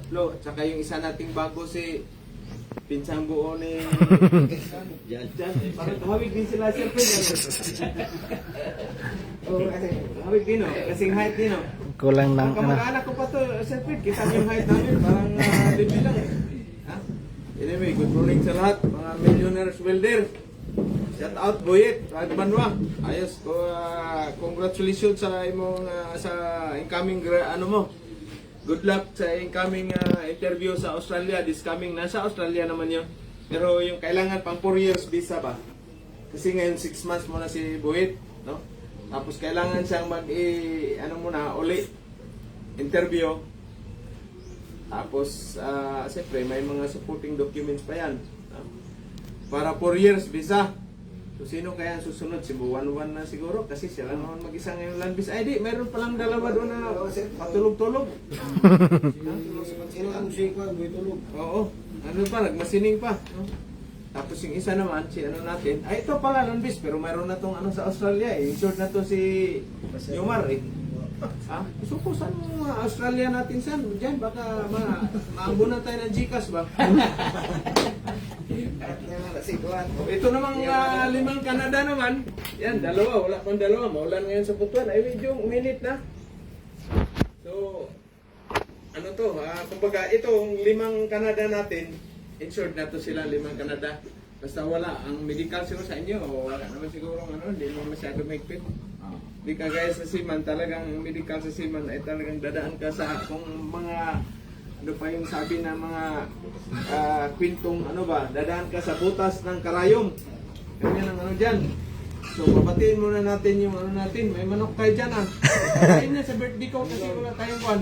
tatlo. Tsaka yung isa nating bago si pinsang buo ni Jan. Parang hawig din sila Sir Fred. Oo, kasi hawig din o. Kasing height din o. Kulang Ang ng ano. kamag-anak ko pa to, Sir Fred. Kita yung height namin. Parang libre lang eh. Ha? Anyway, good morning sa lahat. Mga millionaires welder. Shout out Boyet, Radmanwa. Ayos ko, congratulations sa imong sa incoming ano mo. Good luck sa incoming interview sa Australia. This coming nasa Australia naman 'yon. Pero yung kailangan pang 4 years visa ba? Kasi ngayon 6 months mo na si Boyet, no? Tapos kailangan siyang ano muna uli interview. Tapos siyempre may mga supporting documents pa 'yan. No? Para 4 years visa. So sino kaya ang susunod? Si Buwan-Wan na siguro kasi siya lang naman mag-isa ngayon land visa. Ay di, mayroon palang dalawa doon na patulog-tulog. Oo. Ano pa, nagmasining pa. No? Tapos yung isa naman, si ano natin, ay ito pala land visa, pero mayroon na tong ano sa Australia eh. Insured na to si Yomar eh. Ha? So kung saan mo Australia natin saan? Diyan, baka maambo na tayo ng Gcash ba? Ito namang 5 Canada naman. Yan, dalawa. Wala pang dalawa. Maulan ngayon sa Butuan. Ay, medyo minute na. So, ano to? Kumbaga, itong 5 Canada natin, insured na to sila, 5 Canada. Basta wala. Ang medical siguro sa inyo, wala naman siguro hindi naman masyado mahigpit. Hindi ka gaya sa Seaman, talagang medical sa Seaman ay talagang dadaan ka sa kung mga ano pa yung sabi ng mga kwentong ano ba, dadaan ka sa butas ng karayom. Ganyan ang ano dyan. So babatiin muna natin yung ano natin, may manok tayo dyan kain na sa birthday ko kasi wala tayong kwan.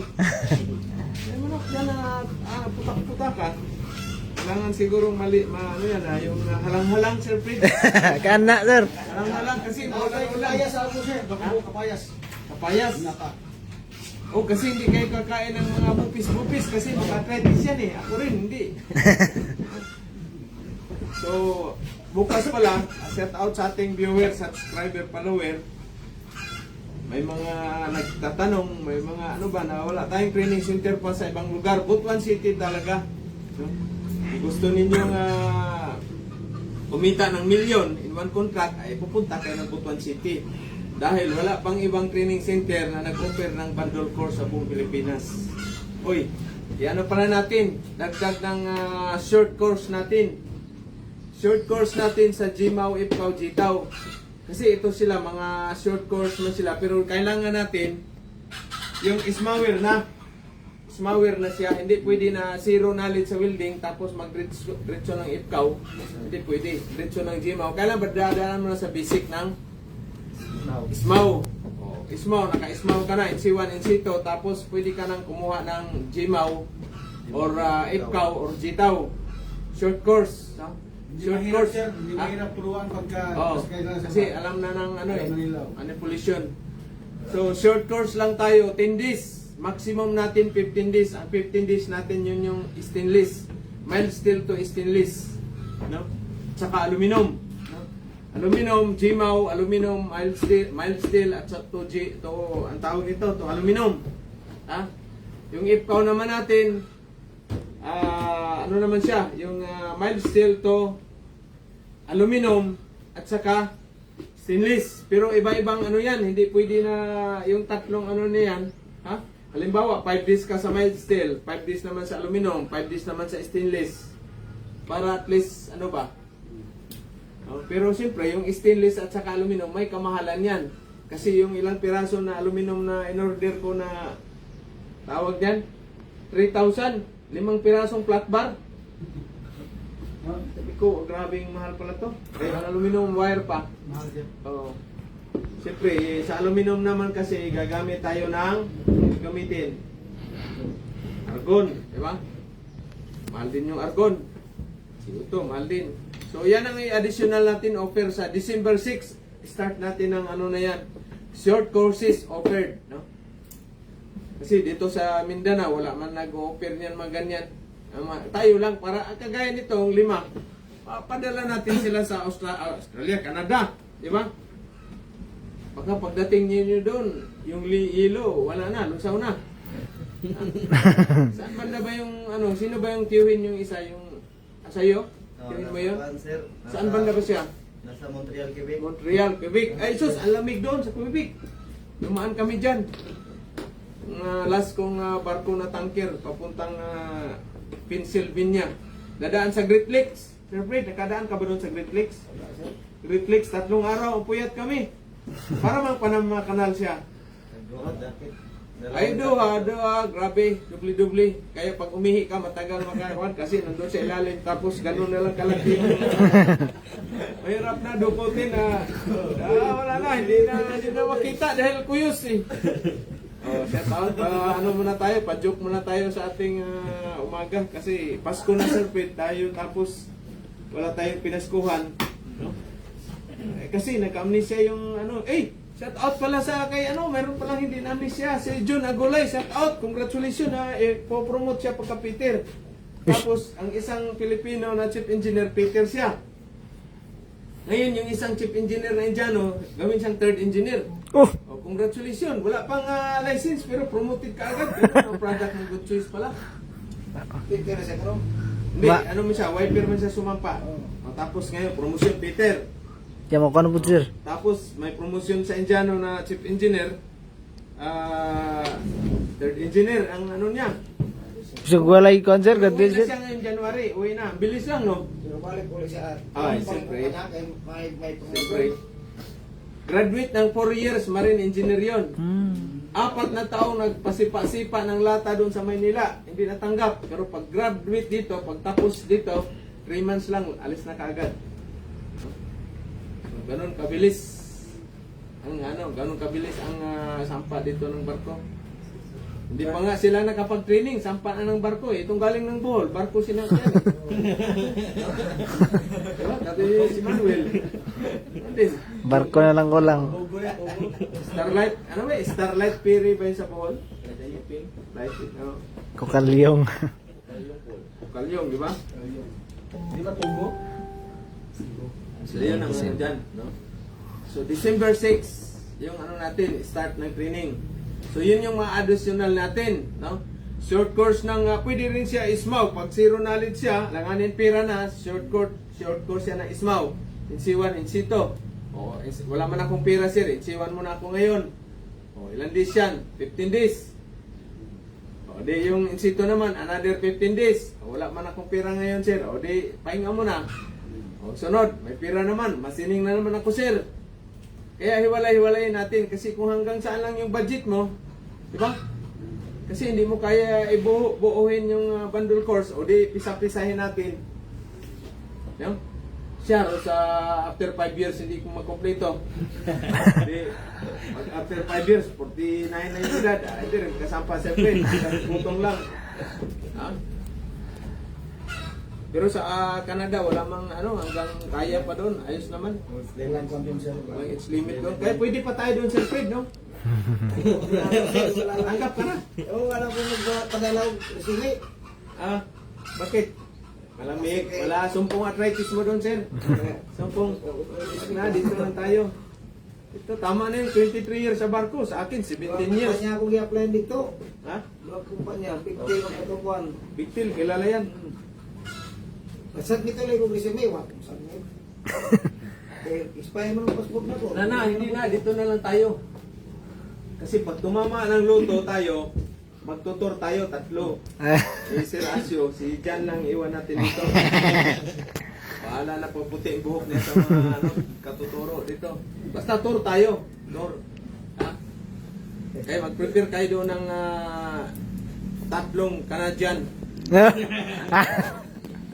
May manok dyan na putak-putak ka. Kailangan siguro ano yan yung halang-halang Sir Fred. Kana sir. Halang-halang kasi maulan-ulan. Kapayas ako sir, baka po kapayas. Kapayas. Oh, kasi hindi kayo kakain ng mga bupis-bupis kasi maka-arthritis yan eh. Ako rin, hindi. So, bukas pala, set out sa ating viewer, subscriber, follower. May mga nagtatanong, may mga ano ba na wala tayong training center pa sa ibang lugar. Butuan City talaga. So, gusto ninyong kumita ng milyon in one contract, ay pupunta kayo ng Butuan City. Dahil wala pang ibang training center na nag-offer ng bundle course sa buong Pilipinas. Uy, ano pala natin? Dagdag ng short course natin. Short course natin sa GMAW, IPCAW, GTAW. Kasi ito sila, mga short course na sila. Pero kailangan natin yung SMAWER na. SMAWER na siya. Hindi pwede na zero knowledge sa welding tapos mag-diretso ng IPCAW. Hindi pwede. Diretso ng GMAW. Kailangan ba dadaan mo na sa basic ng SMAW. SMAW, naka-SMAW ka na, NC1, NC2, tapos pwede ka nang kumuha ng GMAW or IPCAW or GTAW. Short course. No? Short course. Hindi mahirap turuan pagka kasi alam na ng manipulation. So, short course lang tayo, 10 days. Maximum natin 15 days. Ang 15 days natin yun yung stainless. Mild steel to stainless. No? Tsaka aluminum. Aluminum, GMAW, aluminum, mild steel at to ang tawag nito, to aluminum. Ha? Yung IPCAW naman natin, ano naman siya, yung mild steel to aluminum at saka stainless. Pero iba-ibang ano yan, hindi pwede na yung tatlong ano na yan. Ha? Halimbawa, 5 days ka sa mild steel, 5 days naman sa aluminum, 5 days naman sa stainless. Para at least, ano ba, pero siyempre, yung stainless at saka aluminum, may kamahalan yan. Kasi yung ilang piraso na aluminum na in-order ko na tawag yan, 3,000. 5 pirasong flat bar. Sabi ko, grabing mahal pala to. Kaya aluminum wire pa. Mahal yan. Oo. Siyempre, sa aluminum naman kasi gagamit tayo ng gamitin. Argon, di ba? Mahal din yung argon. Ito, mahal din. So yan ang additional natin offer sa December 6. Start natin ng ano na yan. Short courses offered, no? Kasi dito sa Mindanao wala man nag-offer niyan mga ganyan. Tayo lang para kagaya nitong 5. Padala natin sila sa Australia, Canada, di ba? Baka pagdating niyo doon, yung ilo, wala na, lusaw na. Saan banda ba yung, ano, sino ba yung tiyuhin yung isa, yung, sa'yo? Tiyuhin mo yun? Sir, Saan banda ba siya? Nasa Montreal, Quebec. Montreal, Quebec. Ay, sus, ang lamig doon sa Quebec. Dumaan kami dyan. Last kong barko na tanker, papuntang Pennsylvania. Dadaan sa Great Lakes. Sir Fred, nakadaan ka ba doon sa Great Lakes? Great Lakes, 3 araw, puyat kami. Para mang Panama Canal siya. Ay, doha, grabe, dubli-dubli. Kaya pag umihi ka, matagal makakuan kasi nandun sa ilalim, tapos ganun na lang kalaki. Mahirap na, dukutin na. Wala na, hindi na makita dahil kuyos eh. Oh, shout out, ano muna tayo, pa-joke muna tayo sa ating umaga kasi Pasko na Sir Pete, tayo tapos wala tayong pinaskuhan. No? Kasi nagka-amnesia yung ano, shout out pala sa kay ano, meron palang hindi na-amnesia, si Jun Agulay, shout out, congratulations ha, po-promote siya pagka Peter. Tapos ang isang Pilipino na chief engineer, Peter siya. Ngayon yung isang chief engineer na Indiano, gawin siyang third engineer. Oh, Congratulations, wala pang license pero promoted ka agad. Pero ang product ng Good Choice pala. Peter sa karo. Hindi, ano mo siya, wiper man siya sumampa. Tapos ngayon, promotion Peter. kaya mo ka na po, sir. Tapos may promotion sa Indiano na chief engineer. Third engineer, ang ano niya. Gusto ko walay ko, sir. Uwi Gadil, na sir. siya ngayong January, uwi na. Bilis lang, no? Pero balik ko siya. Ay, siyempre. May Siyempre. Graduate ng 4 years, marine engineer yon. 4 na taong nagpasipa-sipa ng lata doon sa Maynila. Hindi natanggap. Pero pag graduate dito, pag tapos dito, 3 months lang, alis na kaagad. So, ganun kabilis. Ganun kabilis ang sampa dito ng barko. Hindi pa nga sila nakapag-training, sampa na ng barko eh. Itong galing ng Bohol, barko sila yan eh. Diba? Dati si Manuel. Hindi. Barko na lang ko lang. Starlight, ano ba? Starlight Ferry ba yun sa Bohol? Light, ano? Kukalyong. Kalyong, di ba? Di ba Tubo? So yun ang ano dyan, no? So December 6, yung ano natin, start ng training. So yun yung mga additional natin, no? Short course ng, pwede rin siya ISMAW. Pag zero knowledge siya, langanin pira na, short course siya ng ISMAW. NC1, NC2. O, wala man akong pira sir, NC1 muna ako ngayon. O, ilan days yan? 15 days. O, di yung NC2 naman, another 15 days. O, wala man akong pira ngayon sir. O, di, pahinga muna. O, sunod, may pira naman. Masining na naman ako sir. Kaya hiwalay-hiwalayin natin kasi kung hanggang saan lang yung budget mo, di ba? Kasi hindi mo kaya ibuuhin yung bundle course o di pisa-pisahin natin. No? Siya, sa after 5 years hindi ko makompleto. Di, after 5 years, 49 na yung edad. Hindi rin kasampa sa friend. Putong lang. Ha? Pero sa Canada, wala mang ano, hanggang kaya pa doon. Ayos naman. Walang convention. Walang age limit doon. Kaya pwede pa tayo doon sa Fred, no? Tanggap ka na. Oo, alam ko magpadalaw. Sige. Bakit? Malamig. Wala sumpong arthritis mo doon, sir. Sumpong. Na, dito lang tayo. Ito, tama na yung 23 years sa barko. Sa akin, 17 years. Kumpanya akong i-apply dito. Ha? Mga kumpanya, big deal ang katubuan. Big deal, kilala yan. Kasat nito lang kong resume, wak. Submit. Expire mo ng passport na ko. Hindi na. Dito na lang tayo. Kasi pag tumama ng luto tayo, magtutor tayo, 3. Si Sir Asio, si Jan lang iwan natin dito. Paala na po puti ang buhok niya sa mga katuturo dito. Basta tour tayo. Tour. Ha? Kaya mag-prepare kayo doon ng 3 Canadian.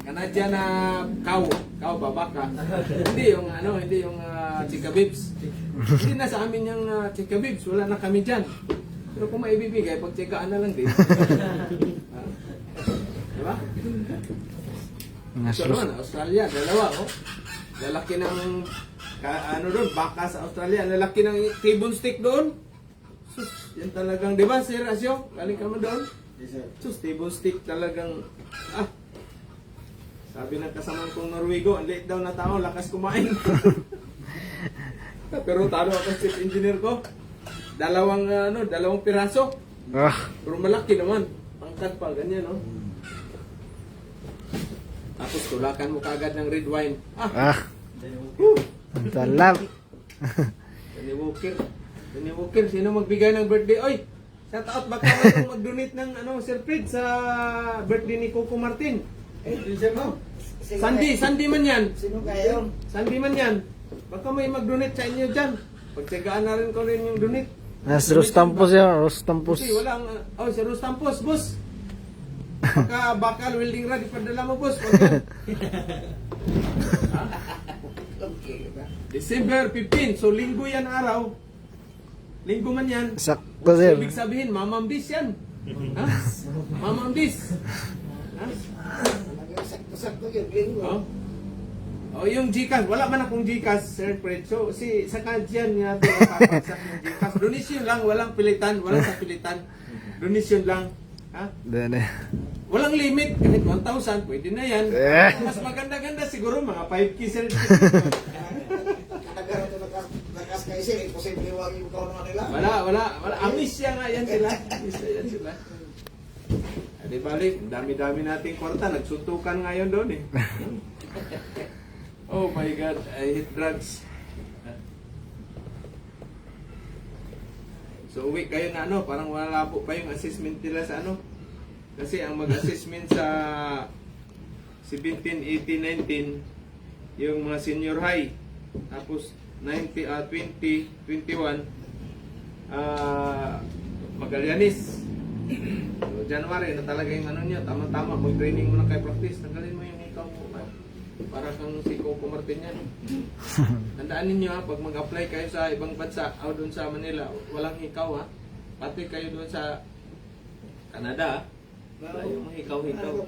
Canadian na cow babaka. Hindi yung Chika Bibs. Hindi na sa amin yung Chika Bibs, wala na kami diyan. Pero kung maibibigay, pag checkaan na lang din. Diba? So naman, Australia, 2, oh. Lalaki ng doon, baka sa Australia, lalaki ng table stick doon. Sus, yan talagang, di ba, Sir Asyo? Galing ka mo doon? Yes, sir. Sus, table stick talagang, sabi ng kasamang kong Norwego, ang late daw na tao, lakas kumain. Pero talo ako chief engineer ko. 2 piraso. Pero malaki naman. Pangkad pa, ganyan, no? Tapos tulakan mo kagad ng red wine. Ang talap. Danny Walker, sino magbigay ng birthday? Oy, shout out, baka mayroong mag-donate ng Sir Fred sa birthday ni Coco Martin. Sir mo? Sandy man yan. Sino kayo? Sandy man yan. Baka may mag-donate sa inyo dyan. Pagtsagaan na rin ko rin yung donate. Si Rostampos yan, Rostampos. Kasi walang, si Rostampos, boss. Baka bakal welding rod, ipadala mo, boss. Wag yan. December 15, so linggo yan araw. Linggo man yan. Sakto, sir. Ibig sabihin, mamambis yan. Ha? Mamambis. Ha? Sakto-sakto yun, linggo. Oh. Oh, yung Gcash, wala man akong Gcash, Sir Fred. So, sa kadyan nga ito, napapagsak yung Gcash. Donation lang, walang pilitan, walang sa pilitan. Donation lang. Ha? Walang limit, kahit 1,000, pwede na yan. Mas maganda-ganda siguro, mga 5K, Sir. Katagal ito nakas kayo sir, imposible huwag yung kaon naman nila. Wala. Amnesia nga yan sila. Amnesia yan sila. Di balik, dami-dami nating kwarta. Nagsuntukan ngayon doon eh. Oh my God, I hate drugs. So uwi kayo na parang wala po pa yung assessment nila sa Kasi ang mag-assessment sa 17, 18, 19, yung mga senior high. Tapos 20, 21, Magallanes. So, January na talaga yung niya, tama-tama, mag-training mo na kay practice, tanggalin mo yung ikaw mo. Para kang si Coco Martin yan. Tandaan ninyo pag mag-apply kayo sa ibang bansa, o doon sa Manila, walang hikaw Pati kayo doon sa Canada, wala yung hikaw-hikaw.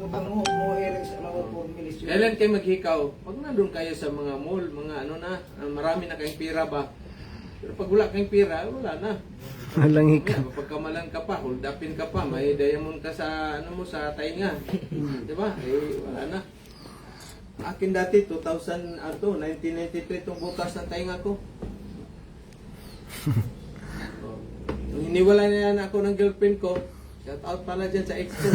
Kailan kayo maghikaw? Pag nandun kayo sa mga mall, mga marami na kayong pira ba? Pero pag wala kayong pira, wala na. Walang ikaw. Pagkamalan ka pa, hold upin ka pa, may diamond ka sa sa tainga. 'Di ba? Wala na. Akin dati 1993 tong butas ng tainga ko. Nung hiniwalay na yan ako ng girlfriend ko, shout out pala dyan sa ex ko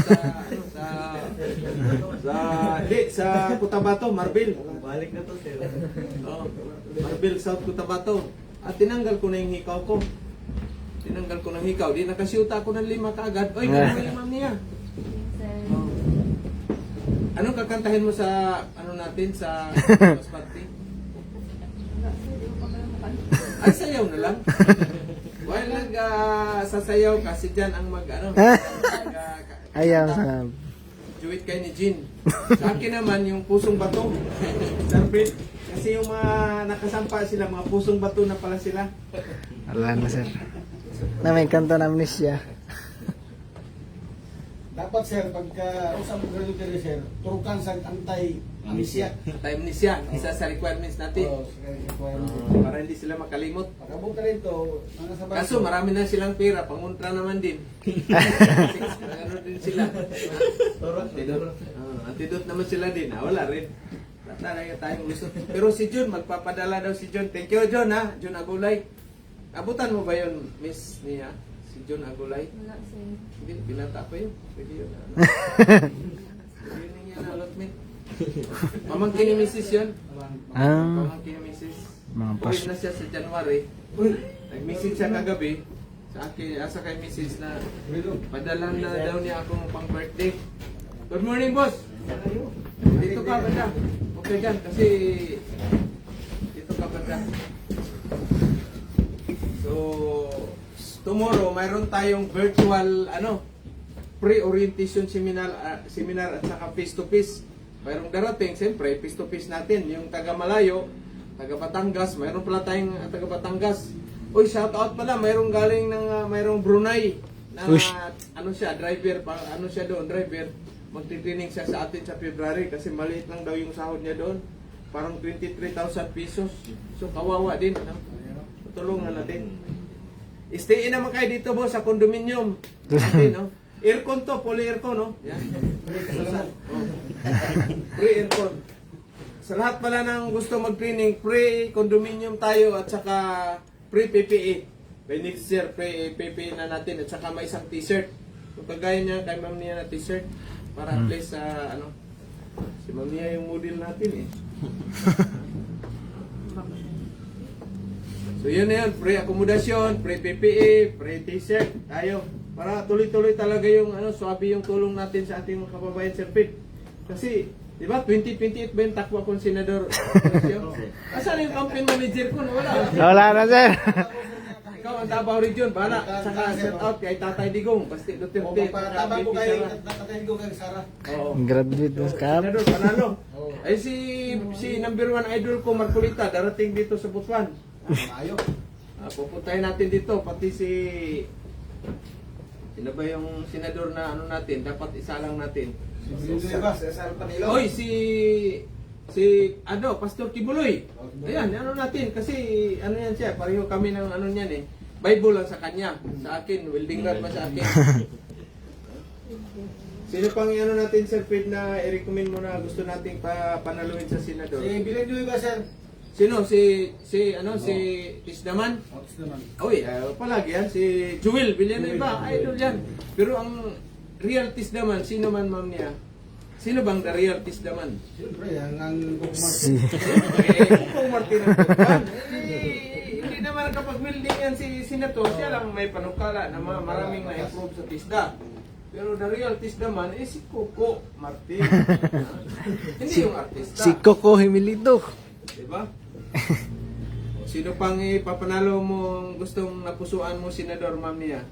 sa Cotabato, Marbil. Balik na to sir. Marbil, South Cotabato. At tinanggal ko na yung hikaw ko. Tinanggal ko ng hikaw. Di nakasyuta ako ng 5 kaagad. Oy, gano'n yung ma'am niya. Anong kakantahin mo sa natin sa Christmas party? Ay, sayaw na lang. While sasayaw kasi dyan ang Ayaw sa... Juwit kayo ni Jean. Sa akin naman yung pusong bato. Sarbit. Kasi yung mga nakasampa sila, mga pusong bato na pala sila. Wala na, sir. Na may kanta na amnesia. Dapat sir, pagka usap mo graduate sir, turukan sa anti-amnesia. Anti-amnesia, isa sa requirements natin. Para hindi sila makalimot. Pagkabuta rin to, Kaso marami na silang pera, panguntra naman din. Ano din sila. Antidote naman sila din. Wala rin. Talaga tayong gusto. Pero si Jun, magpapadala daw si Jun. Thank you Jun Jun Agulay. Abutan mo ba yun, Miss Nia? Si Jun Agulay? Wala, sir. Hindi, binata pa yun. Pwede yun. Yun yung allotment. Pamangkin ni Mrs. yun. Pamangkin ni Mrs. Mga Uwi na siya sa January. Nag-message siya kagabi sa akin, asa kay Mrs. na padalan na daw niya akong pang birthday. Good morning, boss! Dito ka banda. Okay dyan, kasi dito ka banda. So, tomorrow, mayroon tayong virtual, pre-orientation seminar at saka face-to-face. Mayroong darating, siyempre, face-to-face natin. Yung taga-Malayo, taga-Batangas, mayroon pala tayong taga-Batangas. Uy, shout out pala, mayroong galing ng, mayroong Brunei na, driver, siya doon, driver. Magtitraining siya sa atin sa February kasi maliit lang daw yung sahod niya doon. Parang 23,000 pesos. So, kawawa din. Tutulungan natin. Stay in naman kayo dito, boss, sa condominium. Okay, no? Aircon to, fully aircon, no? Yan. Free aircon. Sa lahat pala ng gusto mag-training, free condominium tayo at saka free PPE. By next year, PP na natin at saka may isang t-shirt. Kung kagaya niya, kay Ma'am Nia na t-shirt. Para at least, si Ma'am Nia yung model natin eh. So yun na yun, free akomodasyon, free PPE, free t-shirt, tayo. Para tuloy-tuloy talaga yung swabe yung tulong natin sa ating mga kababayan, Sir Pete. Kasi, di ba, 2028 ba yung takbo akong senador? Asan yung campaign manager ko? Wala. Wala na, sir. Ikaw ang Davao Region, bahala. Saka shout out kay Tatay Digong, Basti O, Duterte. tama po BP kayo, Sara. tatay ko kay Sara. Oo. Graduate na scam. Senador, panalo. Oo. Ay si number 1 idol ko, Marcolita, darating dito sa Butuan. Ayo. Pupuntahin natin dito, pati si... Sino ba yung senador na natin? Dapat isa lang natin. Oy, Pastor Kibuloy. Ayan, natin kasi yan siya, pareho kami ng niyan eh. Bible lang sa kanya, sa akin, welding rod pa sa akin. Sino pang natin, Sir Pete, na i-recommend mo na gusto nating panaluin sa senador? Si Bilan Joy ba, sir? Sino? Si Tisdaman? Otis naman. Oy, palagi yan, si Jewel Villanueva, idol yan. Pero ang real Tisdaman, sino man, Ma'am Nia? Sino bang the real Tisdaman? Siyempre, ang Kung Martin ang Tupan. Hindi naman kapag building yan si Senator, siya lang may panukala na maraming na-improve sa Tisda. Pero the real Tisdaman si Coco Martin. Hindi yung artista. Si Coco Himilito. Diba? Sino pang ipapanalo mo gustong napusuan mo, Senador, Ma'am Nia?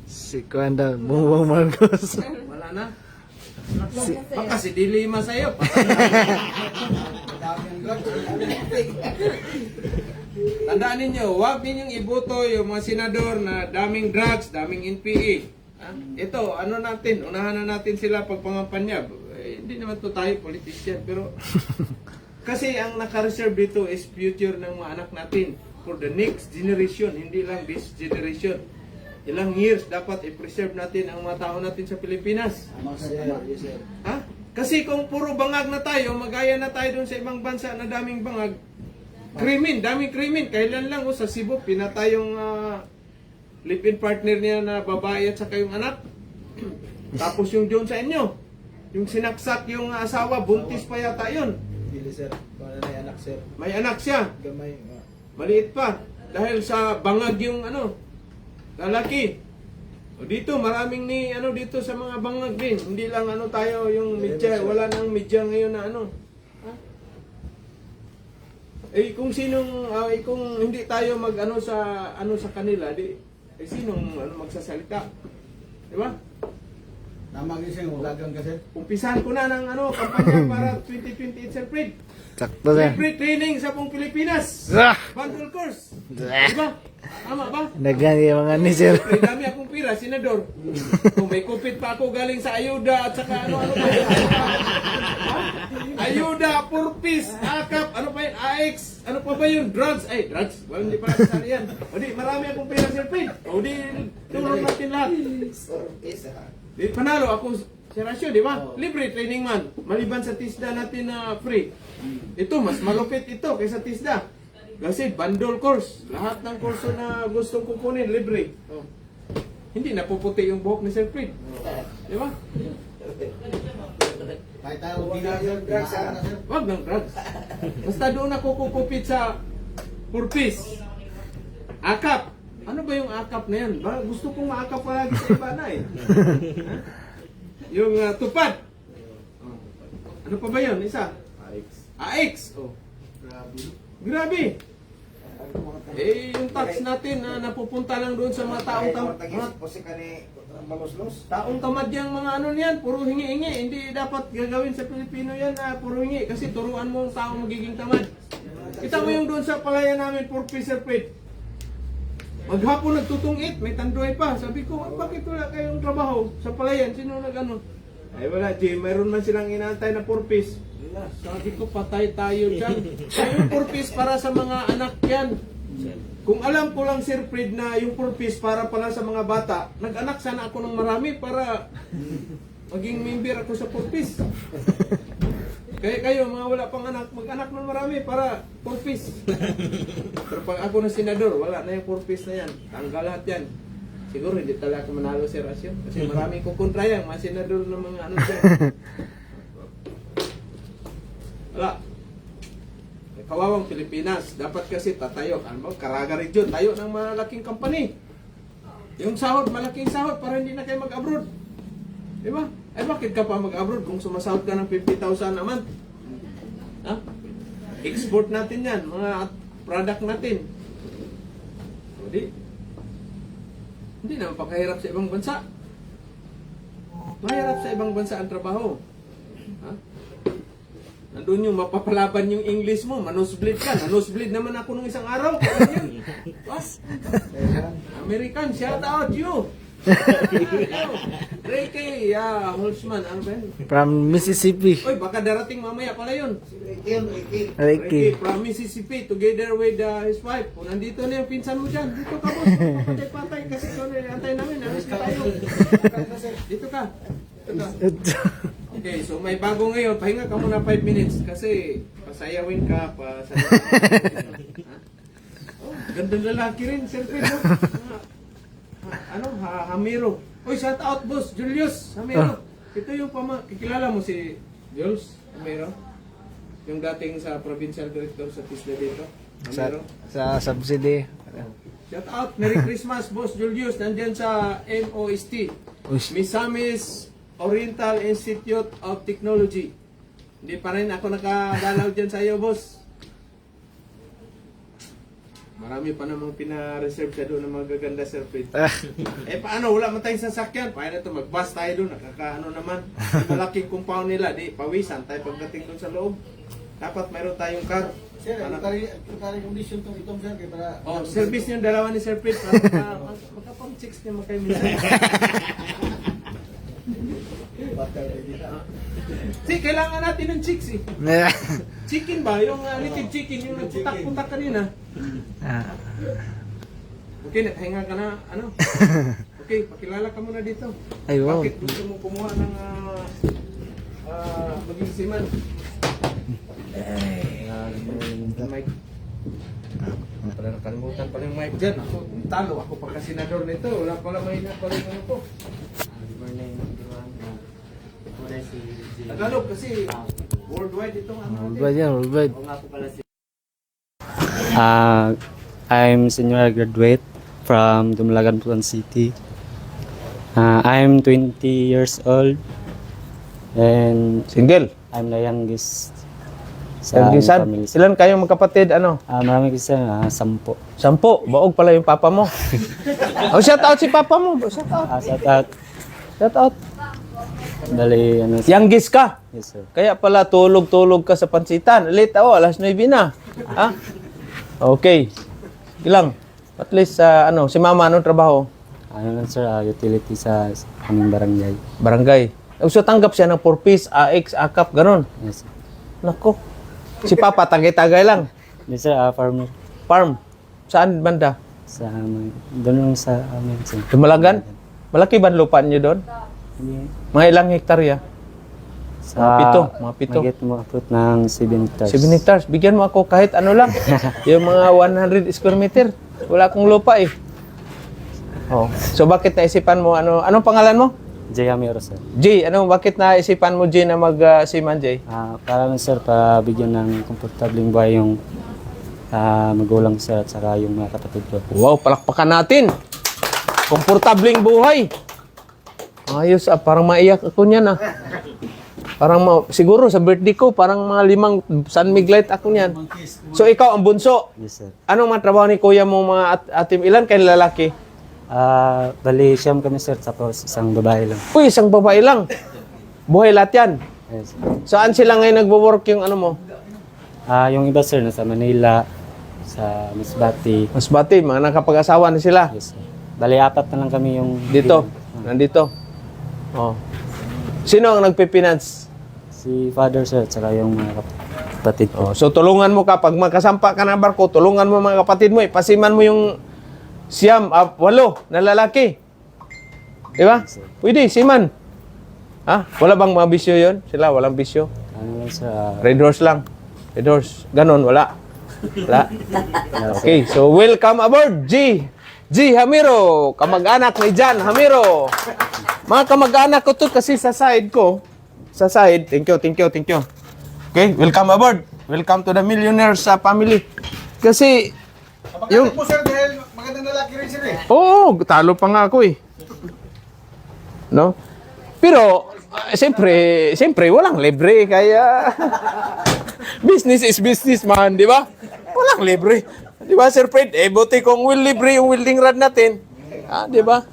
Si Kuanda, Bongbong Marcos. Wala na? Baka si Dilima sa'yo. dami ang drugs. Tandaan ninyo, huwag ninyong iboto yung mga senador na daming drugs, daming NPA. Ito, natin, unahan na natin sila pagpangampanya. Hindi naman to tayo politician, pero kasi ang naka-reserve dito is future ng mga anak natin for the next generation, hindi lang this generation. Ilang years dapat i-preserve natin ang mga tao natin sa Pilipinas. Yes, sir. Ha? Kasi kung puro bangag na tayo, magaya na tayo dun sa ibang bansa na daming bangag, daming krimen. Kailan lang sa Cebu, pinatay yung live-in partner niya na babae at saka yung anak. Tapos yung doon sa inyo, yung sinaksak yung asawa, buntis pa yata yun. Hindi, sir. Kung may anak, sir. May anak siya, Gamay. maliit pa. Dahil sa bangag yung lalaki. O dito, maraming dito sa mga bangag din. Hindi lang tayo yung media, wala nang media ngayon na Ha? Kung kung hindi tayo sa kanila, sinong magsasalita? Di ba? Tama kasi yung ulagang kasi. Umpisahan ko na ng kampanya para 2028, Sir Fred. Sakto, sir. Libre training sa buong Pilipinas. Bundle course. Diba? Tama ba? Nagani yung mga ni, sir. May dami akong pira, senador. Kung may kupit pa ako galing sa ayuda at saka ano pa yun? Ayuda, purpose, akap, ano pa yun? AX, ano pa ba yun? Drugs. Ay, drugs. Well, hindi pa nasasali yan. O di, marami akong pira, Sir Fred. O di, tulong natin lahat. Di, panalo ako sa rasyo, di ba? Libre training man. Maliban sa TISDA natin na free. Ito, mas malupit ito kaysa TISDA. Kasi bundle course. Lahat ng kurso na gustong kukunin, libre. Hindi napuputi yung buhok ni Sir Fred. Di ba? Kahit tayo drugs, sir. Wag ng drugs. Basta doon ako kukupit sa purpose. Akap. Ano ba yung akap na yan? Gusto kong maakap palagi sa iba na eh. Ha? Yung tupad. Ano pa ba yun? Isa? AX. Oh. Grabe. Yung tax natin na napupunta lang doon sa mga taong tamad yung mga niyan, puro hingi-hingi. Hindi dapat gagawin sa Pilipino yan na puro hingi. Kasi turuan mo ang tao magiging tamad. Kita mo yung doon sa palayan namin, for Sir Fred. Maghapon nagtutungit, may tanduay pa. Sabi ko, bakit wala kayong trabaho sa palayan? Sino nag-ano? Ay wala, Jim. Mayroon man silang inaantay na purpose. Sabi ko, patay tayo dyan. Yung purpose para sa mga anak yan. Kung alam ko lang, Sir Fred, na yung purpose para pala sa mga bata, nag-anak sana ako ng marami para maging member ako sa purpose. Kaya kayo, mga wala pang anak, mag-anak ng marami para purpose. Pero pag ako na senador, wala na yung purpose na yan. Tanggal lahat yan. Siguro hindi talaga ako manalo si Rasyo. Kasi marami kukontra yan, mga senador ng mga ano dyan. Wala. Kawawang Pilipinas, dapat kasi tatayo. Ano ba, Caraga Region, tayo ng malaking company. Yung sahod, malaking sahod para hindi na kayo mag-abroad. Di ba? Eh bakit ka pa mag-abroad kung sumasahod ka ng 50,000 a month? Ha? Export natin yan, mga product natin. O di, hindi naman pakahirap sa ibang bansa. Mahirap sa ibang bansa ang trabaho. Ha? Nandun yung mapapalaban yung English mo, manusbleed ka. Nanusbleed naman ako nung isang araw. What? American, shout out you! Ricky, Holzman, ano ba yun? From Mississippi. Uy, baka darating mamaya pala yun. Ricky. Ricky from Mississippi together with his wife. Kung nandito na yung pinsan mo dyan, dito ka boss. Patay-patay kasi kung antay namin, alis na tayo. Dito ka. Okay, so may bago ngayon. Pahinga ka muna 5 minutes kasi pasayawin ka pa sa gandang lalaki rin, Sir Pedro. Hamiro. Uy, shout out boss, Julius Hamiro. Ito yung kikilala mo si Jules Hamiro? Yung dating sa provincial director sa TISDA dito. Hamiro. Sa subsidy. Shout out, Merry Christmas boss Julius. Nandyan sa MOST. Misamis Oriental Institute of Technology. Hindi pa rin ako nakadalaw dyan sa iyo boss. Marami pa namang pina-reserve siya doon ng mga gaganda, Sir Fred. Eh paano, wala man tayong sasakyan. Paano ito, mag-bus tayo doon, nakakaano naman. Malaking compound nila, di pawisan tayo pagdating doon sa loob. Dapat mayroon tayong car. Sir, kung condition itong sir, kaya para... Oh, service yung dalawa ni Sir Fred. Para makapang-chicks niya kayo minsan. Si, kailangan natin ng chicks eh. Chicken ba? Yung native chicken, yung nagputak-putak kanina. Okay, nakahinga ka na, ano? Okay, pakilala ka muna dito. Ay, wow. Bakit gusto mo kumuha ng maging siman? Mic. Pala nakalimutan pala yung mic dyan. Ako, talo ako pagka senador nito. Wala pala may pala yung ano ko. Tagalog kasi worldwide itong ano natin. Worldwide yan, worldwide. I'm senior graduate from Dumalagan, Butuan City. I'm 20 years old and Single. I'm the youngest sa Youngest son? family. Ilan kayong magkapatid? Ano? Marami kasi 10. 10. Baog pala yung papa mo. Oh, shout out si papa mo. Shout out. Shout out. Bali, Youngest ka. yes sir. Kaya pala tulog-tulog ka sa pansitan. Late alas 9 na. Ha? Okay. Ilang? At least si mama anong trabaho? Ano lang sir, utility sa aming barangay. Barangay. So tanggap siya ng 4-piece, AX, AKAP, ganon. Yes sir. Nako. Si papa tagay-tagay lang. Yes sir, farmer Farm. Saan banda? sa doon lang sa amin sir. Dumalagan? Malaki ba ang lupa niyo doon? Mga ilang hektarya? Mga pito. Magit mo apot ng 7 hectares. 7 hectares. Bigyan mo ako kahit ano lang. Yung mga 100 square meter. Wala akong lupa eh. Oh. So bakit naisipan mo anong pangalan mo? Jay Amiro sir. Jay, bakit naisipan mo Jay na mag-seaman Jay? Para lang sir, pabigyan ng komportableng buhay yung magulang sir at saka yung mga kapatid ko. Wow, palakpakan natin. Komportableng buhay. Ayos parang maiyak ako niyan Parang siguro sa birthday ko, parang mga 5 San Miguelite ako niyan. So ikaw ang bunso. Yes sir. Anong mga trabaho ni kuya mo mga atim? Ilan kayo lalaki? Bali, siyam kami sir, tapos isang babae lang. Uy, isang babae lang. Buhay lahat yan. Yes. Saan sila ngayon nagwo-work yung ano mo? Yung iba sir, nasa Manila, sa Masbate. Masbate, mga nakapag-asawa na sila. Yes sir. Bali, 4 na lang kami yung... Dito, nandito. Oh. Sino ang nagpe-finance? Si father sir, at saka yung mga kapatid ko. Oh, so tulungan mo ka, pag magkasampa ka ng barko, tulungan mo mga kapatid mo, ipasiman mo yung 8 na lalaki. Di ba? Pwede, siman. Ha? Wala bang mga bisyo yun? Sila, walang bisyo. Ano lang sir, Red horse lang. Red horse. Ganon, wala. Wala. Okay, so welcome aboard, G. G. Hamiro. Kamag-anak ni Jan Hamiro. Mga kamag-anak ko to kasi sa side ko. Sa side. Thank you, thank you, thank you. Okay, welcome aboard. Welcome to the Millionaires family. Kasi, yung... Maganda po sir dahil magandang lalaki rin sir eh. Oo, talo pa nga ako eh. No? Pero, siyempre, walang libre. Kaya, business is business, man. Di ba? Walang libre. Di ba, Sir Fred? Buti kung will libre yung welding rod natin. Di ba?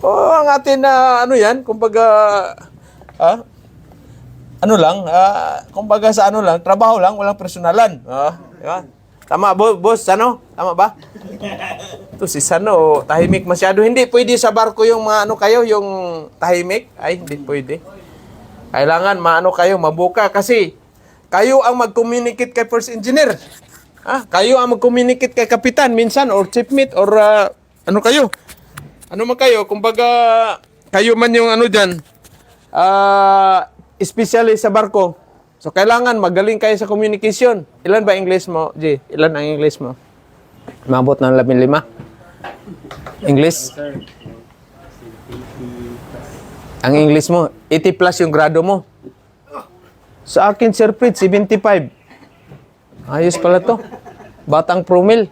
Ang atin na, ano yan, kumbaga, ano lang, kumbaga sa ano lang, trabaho lang, walang personalan. Di ba? Tama, boss, ano? Tama ba? Ito si Sano, tahimik masyado. Hindi pwede sa barko yung mga ano kayo, yung tahimik. Ay, hindi pwede. Kailangan maano kayo, mabuka kasi kayo ang mag-communicate kay first engineer. Kayo ang mag-communicate kay kapitan minsan or chief mate or ano kayo. Ano man kayo, kumbaga kayo man yung ano diyan. Especially sa barko. So, kailangan magaling kayo sa communication. Ilan ba English mo, G? Ilan ang English mo? Mabot ng 15? English? Ang English mo, 80 plus yung grado mo. Sa akin, Sir Fred, 75. Ayos pala to. Batang promil.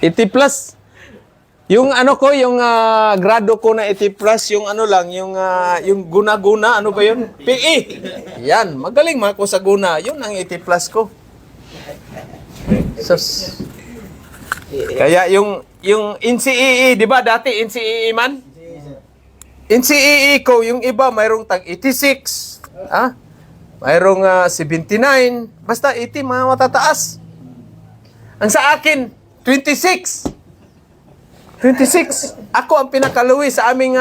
80 plus. Yung ano ko, yung grado ko na 80 plus, yung ano lang, yung guna-guna, ano ba yun? PE. Yan, magaling man ako sa guna. Yun ang 80 plus ko. Sus. Kaya yung NCEE, di ba dati NCEE man? NCEE ko, yung iba mayroong tag 86. Mayroong 79. Basta 80, mga matataas. Ang sa akin, 26. 26. Ako ang pinakaluwi sa aming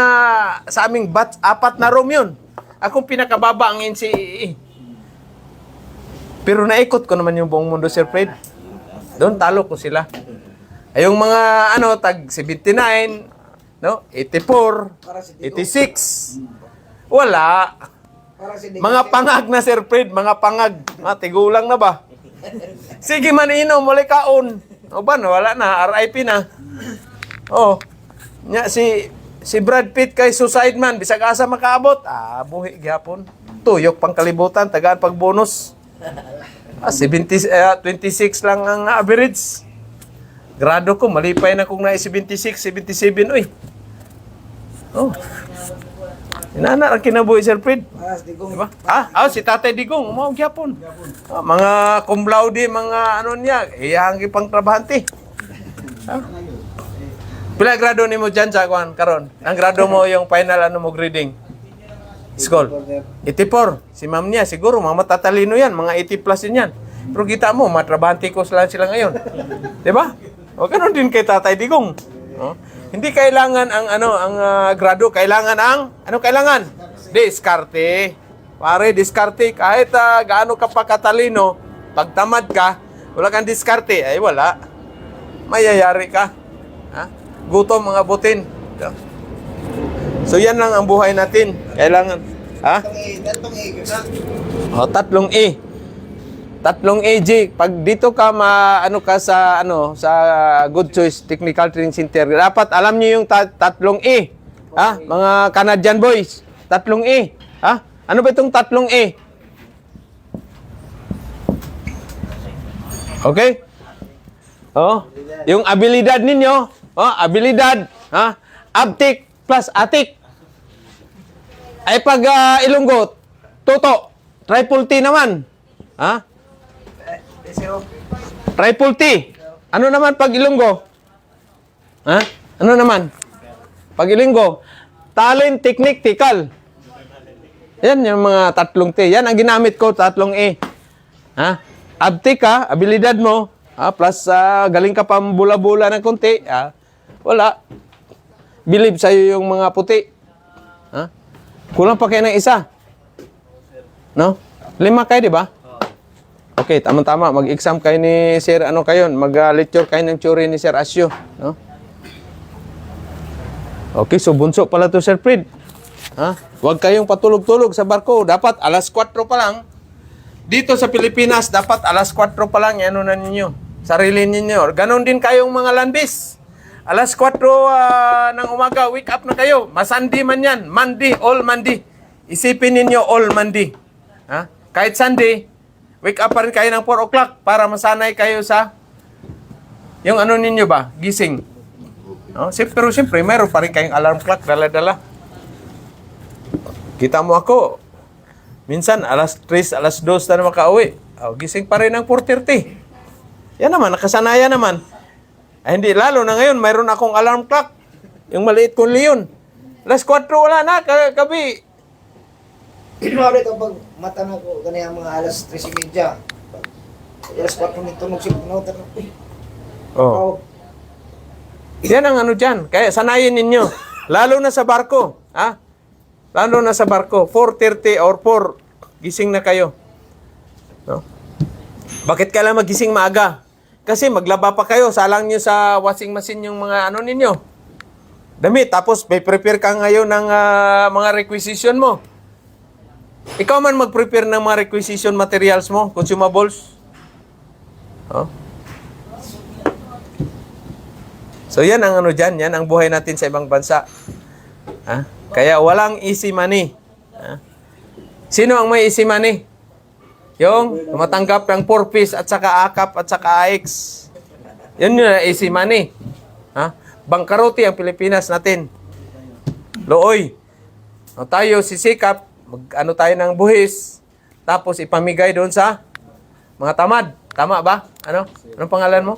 batch, 4 na room yun. Ako ang pinakababa ang NCEE. Pero naikot ko naman yung buong mundo, Sir Fred. Doon talo ko sila. Ay, yung mga tag 79, no? 84, 86. Wala. Mga pangag na, Sir Fred, mga pangag. Tigulang na ba? Sige man inom, muli kaon. O ba, wala na, RIP na. Oh, nya si Brad Pitt kay suicide man bisag asa makaabot. Buhi gyapon. Tuyok pang kalibutan tagaan pag bonus. 26 lang ang average. Grado ko malipay na kung na 76, 77 oy. Oh. Inana ra kinabuhi Sir Fred. Diba? Si Tatay Digong mao gyapon. Mga cum laude, mga ano niya, iyang gipang trabahante. Pila grado ni mo dyan sa karon? Ang grado mo yung final mo grading? School? 84. Si ma'am niya, siguro mga matatalino yan. Mga 80 plus yan. Pero kita mo, matrabante ko sila ngayon. Diba? O ganun din kay Tatay Digong. Hindi kailangan ang grado. Kailangan kailangan? Diskarte. Pare, diskarte. Kahit gaano ka pa katalino, pag tamad ka, wala kang diskarte, ay wala. Mayayari ka. Gutom mga butin. So yan lang ang buhay natin. Kailangan. Tatlong E. Tatlong E, G. Pag dito ka sa Good Choice Technical Training Center, dapat alam niyo yung tatlong E. Mga Canadian boys. Tatlong E. Ano ba itong tatlong E? Okay? Yung abilidad ninyo, abilidad, abtik plus atik. Ay pag Ilonggo, toto, triple T naman. Triple T. Ano naman pag Ilonggo? Ano naman? Pag Ilonggo, talent, technique, tikal. Yan yung mga tatlong T. Yan ang ginamit ko, tatlong E. Abtik abilidad mo, plus galing ka pa bula-bula ng konti, wala. Believe sa'yo yung mga puti. Kulang pa kayo ng isa. No? 5 kayo, di ba? Okay, tama-tama. Mag-exam kayo ni Sir, mag-lecture kayo ng theory ni Sir Asyo. No? Okay, so bunso pala to Sir Fred. Ha? Huwag kayong patulog-tulog sa barko. Dapat alas 4 pa lang. Dito sa Pilipinas, dapat alas 4 pa lang. Ano na ninyo? Sarili ninyo. Ganon din kayong mga landis. Alas 4 ng umaga, wake up na kayo. Masandi man yan. Monday, all Monday. Isipin ninyo all Monday. Ha? Kahit Sunday, wake up pa rin kayo ng 4 o'clock para masanay kayo sa yung ano ninyo ba? Gising. No? Pero siyempre, mayroon pa rin kayong alarm clock, dala-dala. Kita mo ako, minsan alas 3, alas 2 na makauwi. Gising pa rin ng 4:30. Yan naman, nakasanayan naman. Ay, hindi, lalo na ngayon, mayroon akong alarm clock. Yung maliit kong leon. Alas 4, wala na, gabi. Pinawari ito pag mata na ko, ganyan mga alas 3:30. Alas 4 nito nung sinunotar. Oh. Yan ang ano dyan. Kaya sanayin ninyo. Lalo na sa barko. Ha? Lalo na sa barko. 4:30 or 4. Gising na kayo. No? Bakit kailangan magising maaga? Kasi maglaba pa kayo. Salang nyo sa washing machine yung mga ano ninyo. Damit. Tapos may prepare ka ngayon ng mga requisition mo. Ikaw man mag-prepare ng mga requisition materials mo. Consumables. Oh. So yan ang ano dyan, yan ang buhay natin sa ibang bansa. Ha? Kaya walang easy money. Ha? Sino ang may easy money? Yung tumatanggap ng 4-piece at saka AKAP at saka AX. Yan yung easy money. Ha? Bangkarote ang Pilipinas natin. Looy. O tayo sisikap, ano tayo ng buhis, tapos ipamigay doon sa mga tamad. Tama ba? Ano? Anong pangalan mo?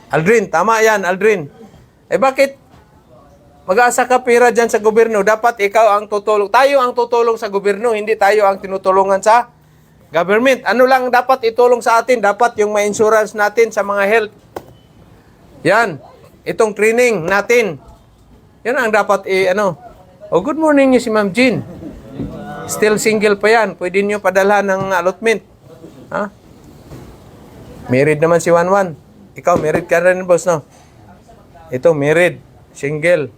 Aldrin, tama yan, Aldrin. Bakit? Mag-aasa ka pira dyan sa gobyerno. Dapat ikaw ang tutulong. Tayo ang tutulong sa gobyerno, hindi tayo ang tinutulungan sa government. Ano lang dapat itulong sa atin? Dapat yung may insurance natin sa mga health. Yan. Itong training natin. Yan ang dapat good morning niyo si Ma'am Jean. Still single pa yan. Pwede niyo padala ng allotment. Ha? Married naman si Wanwan. Ikaw, married ka rin, boss, no? Ito, married. Single.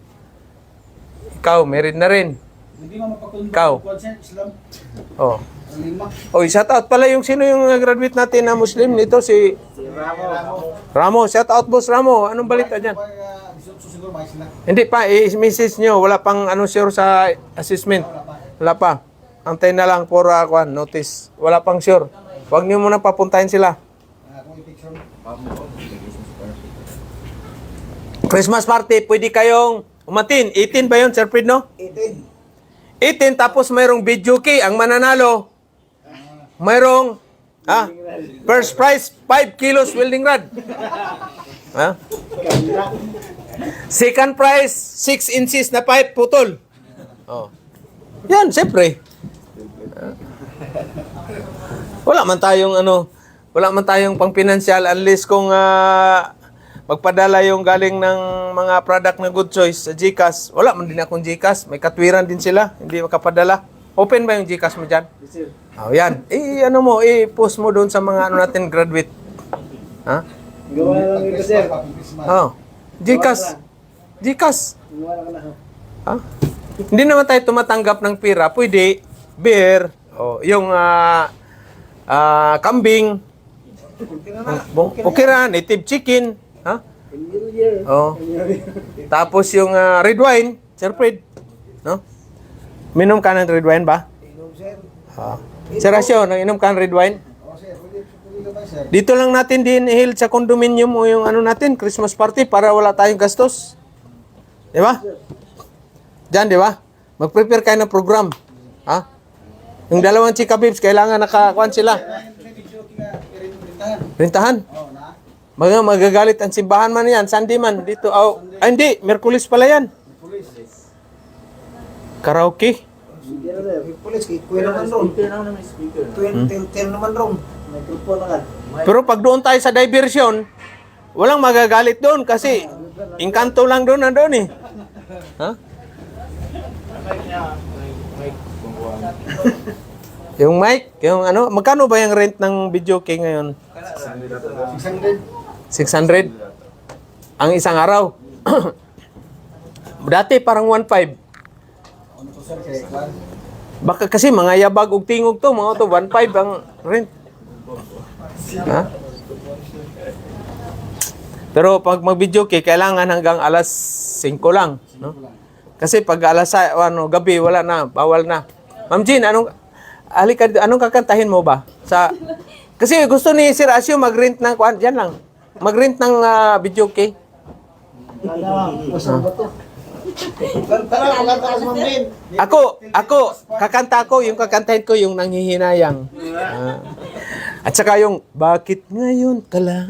Ikaw, married na rin. Hindi mo mapakundong Ikaw. Islam. Oh. Lima. Shout out pala sino yung graduate natin na Muslim nito, si Ramo. Shout out, boss Ramo. Anong balita dyan? Siguro may sila. Hindi pa, i-message nyo. Wala pang sure sa assessment. Wala pa. Antay na lang for notice. Wala pang sure. Huwag nyo muna papuntahin sila. Kung i-picture. Christmas party, pwede kayong umatin. 18 ba yun, Sir Fred, no? 18, tapos mayroong video key. Ang mananalo, mayroong first prize, 5 kilos welding rod. Ha? Second prize, 6 inches na pipe putol. Oh. Yan, siyempre. Wala man tayong pang-pinansyal unless kung magpadala yung galing ng mga product na Good Choice sa GCash. Wala man din akong GCash. May katwiran din sila. Hindi makapadala. Open ba yung GCash mo dyan? Yan. I-post mo doon sa mga natin graduate. Ha? Gawa na lang ito, sir. GCash. GCash. Ha? Hindi naman tayo tumatanggap ng pira. Pwede. Beer. Yung kambing. Okira, native chicken. Ha? Tapos yung red wine, Sir Fred. No? Minom ka ng red wine ba? Sir Asyo, inom ka ng red wine? Dito lang natin din i-held sa condominium o yung natin, Christmas party para wala tayong gastos. Di ba? Diyan, di ba? Mag-prepare kayo ng program. Ha? Yung dalawang chika babes, kailangan nakakuan sila. Rintahan? Magagalit ang simbahan man yan, Sunday man, dito. Hindi, Merkulis pala yan. Karaoke? Police, kuya naman ron. 2010 naman ron. Microphone naman. Pero pag doon tayo sa diversion, walang magagalit doon kasi engkanto lang doon eh. Ha? Yung mic, magkano ba yung rent ng video key ngayon? 600. Ang isang araw. Dati parang 1.5. Ano to, sir? Kaya kwan? Baka kasi mga yabag og tingog to, mga to 1.5 ang rent. Ha? Pero pag mag-video kailangan hanggang alas 5 lang, no? Kasi pag alas gabi wala na, bawal na. Ma'am Jean, anong kakantahin mo ba? Kasi gusto ni Sir Asio mag-rent ng diyan lang. Mag-rent ng video kay. Tara, magkanta ka sa Ma'am Jean. Ako, kakanta ko, yung kakantahin ko yung nanghihinayang. At saka yung, bakit ngayon ka lang?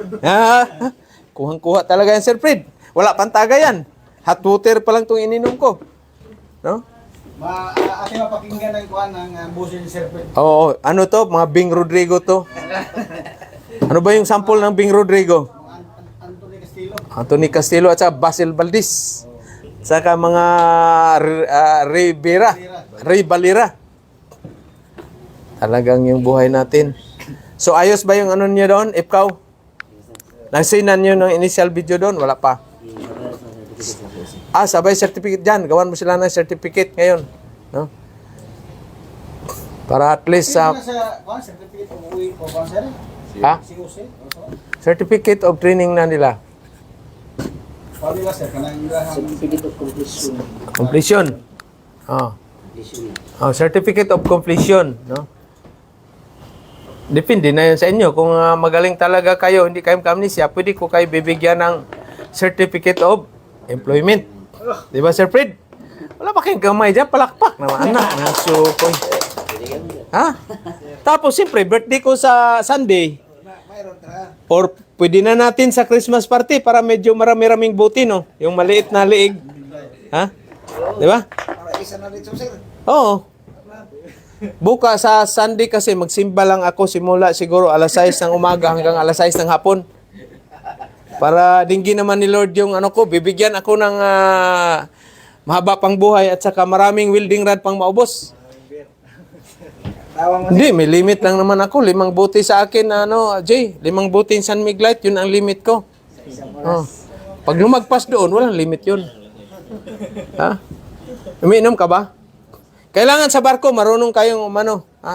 Kuhang-kuha talaga yan, Sir Fred. Wala pang taga yan. Hot water pa lang itong ininom ko. No? Ating mapakinggan ng kwan ng busin ni Sir Fred. Oo, ano to? Mga Bing Rodrigo to. Ano ba yung sample ng Bing Rodrigo? Anthony Castillo. Anthony Castillo at saka Basil Valdez. Saka mga Ray Valera. Talagang yung buhay natin. So ayos ba yung ano niyo doon, Ipkaw? Nasinan niyo ng initial video doon? Wala pa. Sabay certificate dyan. Gawan mo sila ng certificate ngayon. No? Para at least Sa kwan, certificate of uwi o kwan, sir? Ha? COC? Certificate of training na nila. Pwede ba, sir? Kanang Certificate of completion. Completion. Certificate of completion, no? Depende na yun sa inyo. Kung magaling talaga kayo, hindi kayo amnesia, pwede ko kayo bibigyan ng Certificate of Employment. Di ba, Sir Fred? Wala pa kayong gamay dyan, palakpak naman, anak. Nasukoy. Ha? Tapos, siyempre, birthday ko sa Sunday. Mayroon ka. Or pwede na natin sa Christmas party para medyo marami-raming buti, no? Yung maliit na liig. Ha? Di ba? Para isa na rito, sir. Oo. Bukas sa Sunday kasi magsimba lang ako simula siguro alas 6 ng umaga hanggang alas 6 ng hapon. Para dinggin naman ni Lord yung bibigyan ako ng mahaba pang buhay at saka maraming welding rod pang maubos. Tawang mo. Hindi, may limit lang naman ako. 5 buti sa akin, Jay. 5 buti San Miglite, yun ang limit ko. Oh. Pag lumagpas doon, walang limit yun. Ha? Umiinom ka ba? Kailangan sa barko, marunong kayong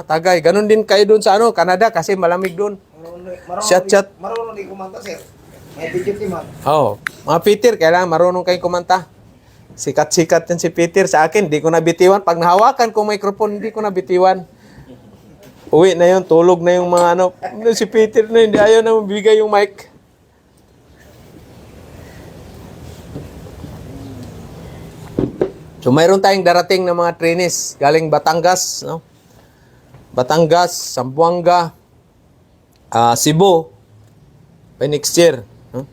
tagay. Ganon din kayo doon sa Canada kasi malamig doon. Shot. Marunong din kumanta, sir. May video team, ha? Oo. Mga Peter, kailangan marunong kayong kumanta. Sikat-sikat yan si Peter sa akin. Di ko nabitiwan. Pag nahawakan ko microphone, hindi ko nabitiwan. Uwi na yun, tulog na yung mga si Peter na hindi ayaw na mabigay yung mic. So mayroon tayong darating na mga trainees galing Batangas, no? Batangas, Zamboanga, Cebu by next year, no?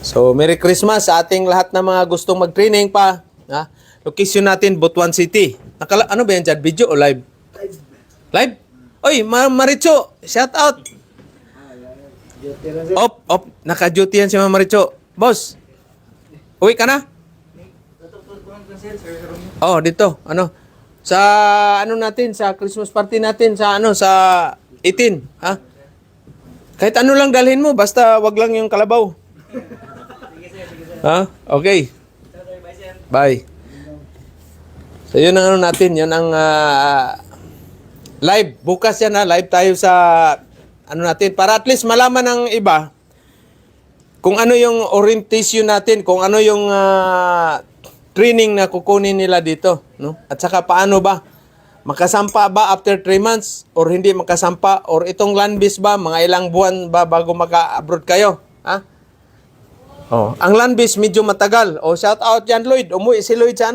So Merry Christmas sa ating lahat na mga gustong mag-training pa, ha? Location natin Butuan City. Ano ba yan dyan? Video o live? Live? Oy, Maricho, shout out. Op, naka-duty yan si Ma'am Maricho. Boss, uwi ka na? Oh, dito. Sa natin, sa Christmas party natin, sa 18, ha? Kahit ano lang dalhin mo, basta wag lang yung kalabaw. Ha? Okay. Bye. So, yun ang natin, yun ang live. Bukas yan, ha? Live tayo sa natin, para at least malaman ng iba kung ano yung orientation natin, kung ano yung training na kukunin nila dito, no? At saka paano ba? Makasampa ba after 3 months or hindi makasampa, or itong land base ba mga ilang buwan ba bago maka-abroad kayo, ha? Oh, ang land base medyo matagal. Oh, shout out yan Lloyd. Umuwi si Lloyd sa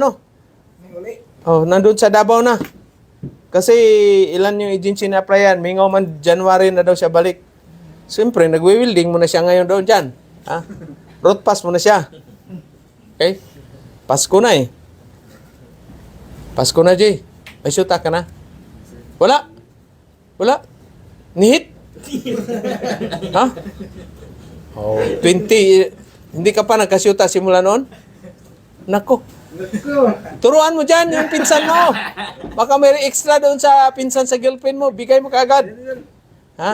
Oh, nandun sa Davao na. Kasi ilan yung agency na applyan, mingaw man January na daw siya balik. Siyempre, nagwi-welding mo na siya ngayon doon dyan, ha? Road pass mo na siya. Okay? Pasko na eh. Pasko na, Jay. May syuta ka na? Wala? Nihit? Ha? Oh, 20. Hindi ka pa nagkasyuta simula noon? Nako. Turuan mo dyan yung pinsan mo. Baka may extra doon sa pinsan sa girlfriend mo. Bigay mo kaagad. Ha?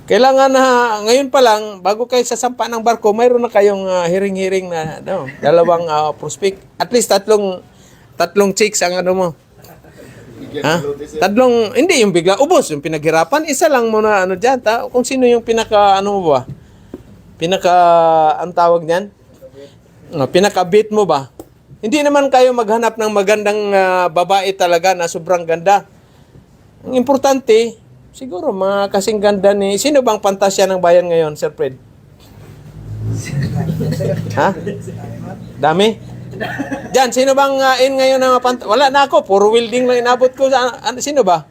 Kailangan na ngayon pa lang, bago kayo sasampa ng barko, mayroon na kayong hiring-hiring na dalawang prospect. At least 3 tatlong chicks ang ano mo. Ha? Tatlong, hindi yung bigla ubos, yung pinaghirapan, isa lang muna ano dyan, kung sino yung pinaka, ano mo ba? Pinaka, ang tawag niyan? Pinaka-beat mo ba? Hindi naman kayo maghanap ng magandang babae talaga na sobrang ganda. Ang importante, siguro mga kasing ganda ni, sino bang pantasya ng bayan ngayon, Sir Fred? Ha? Dami? Diyan, sino bang in ngayon ng wala na ako, puro welding lang inabot ko. Sino ba?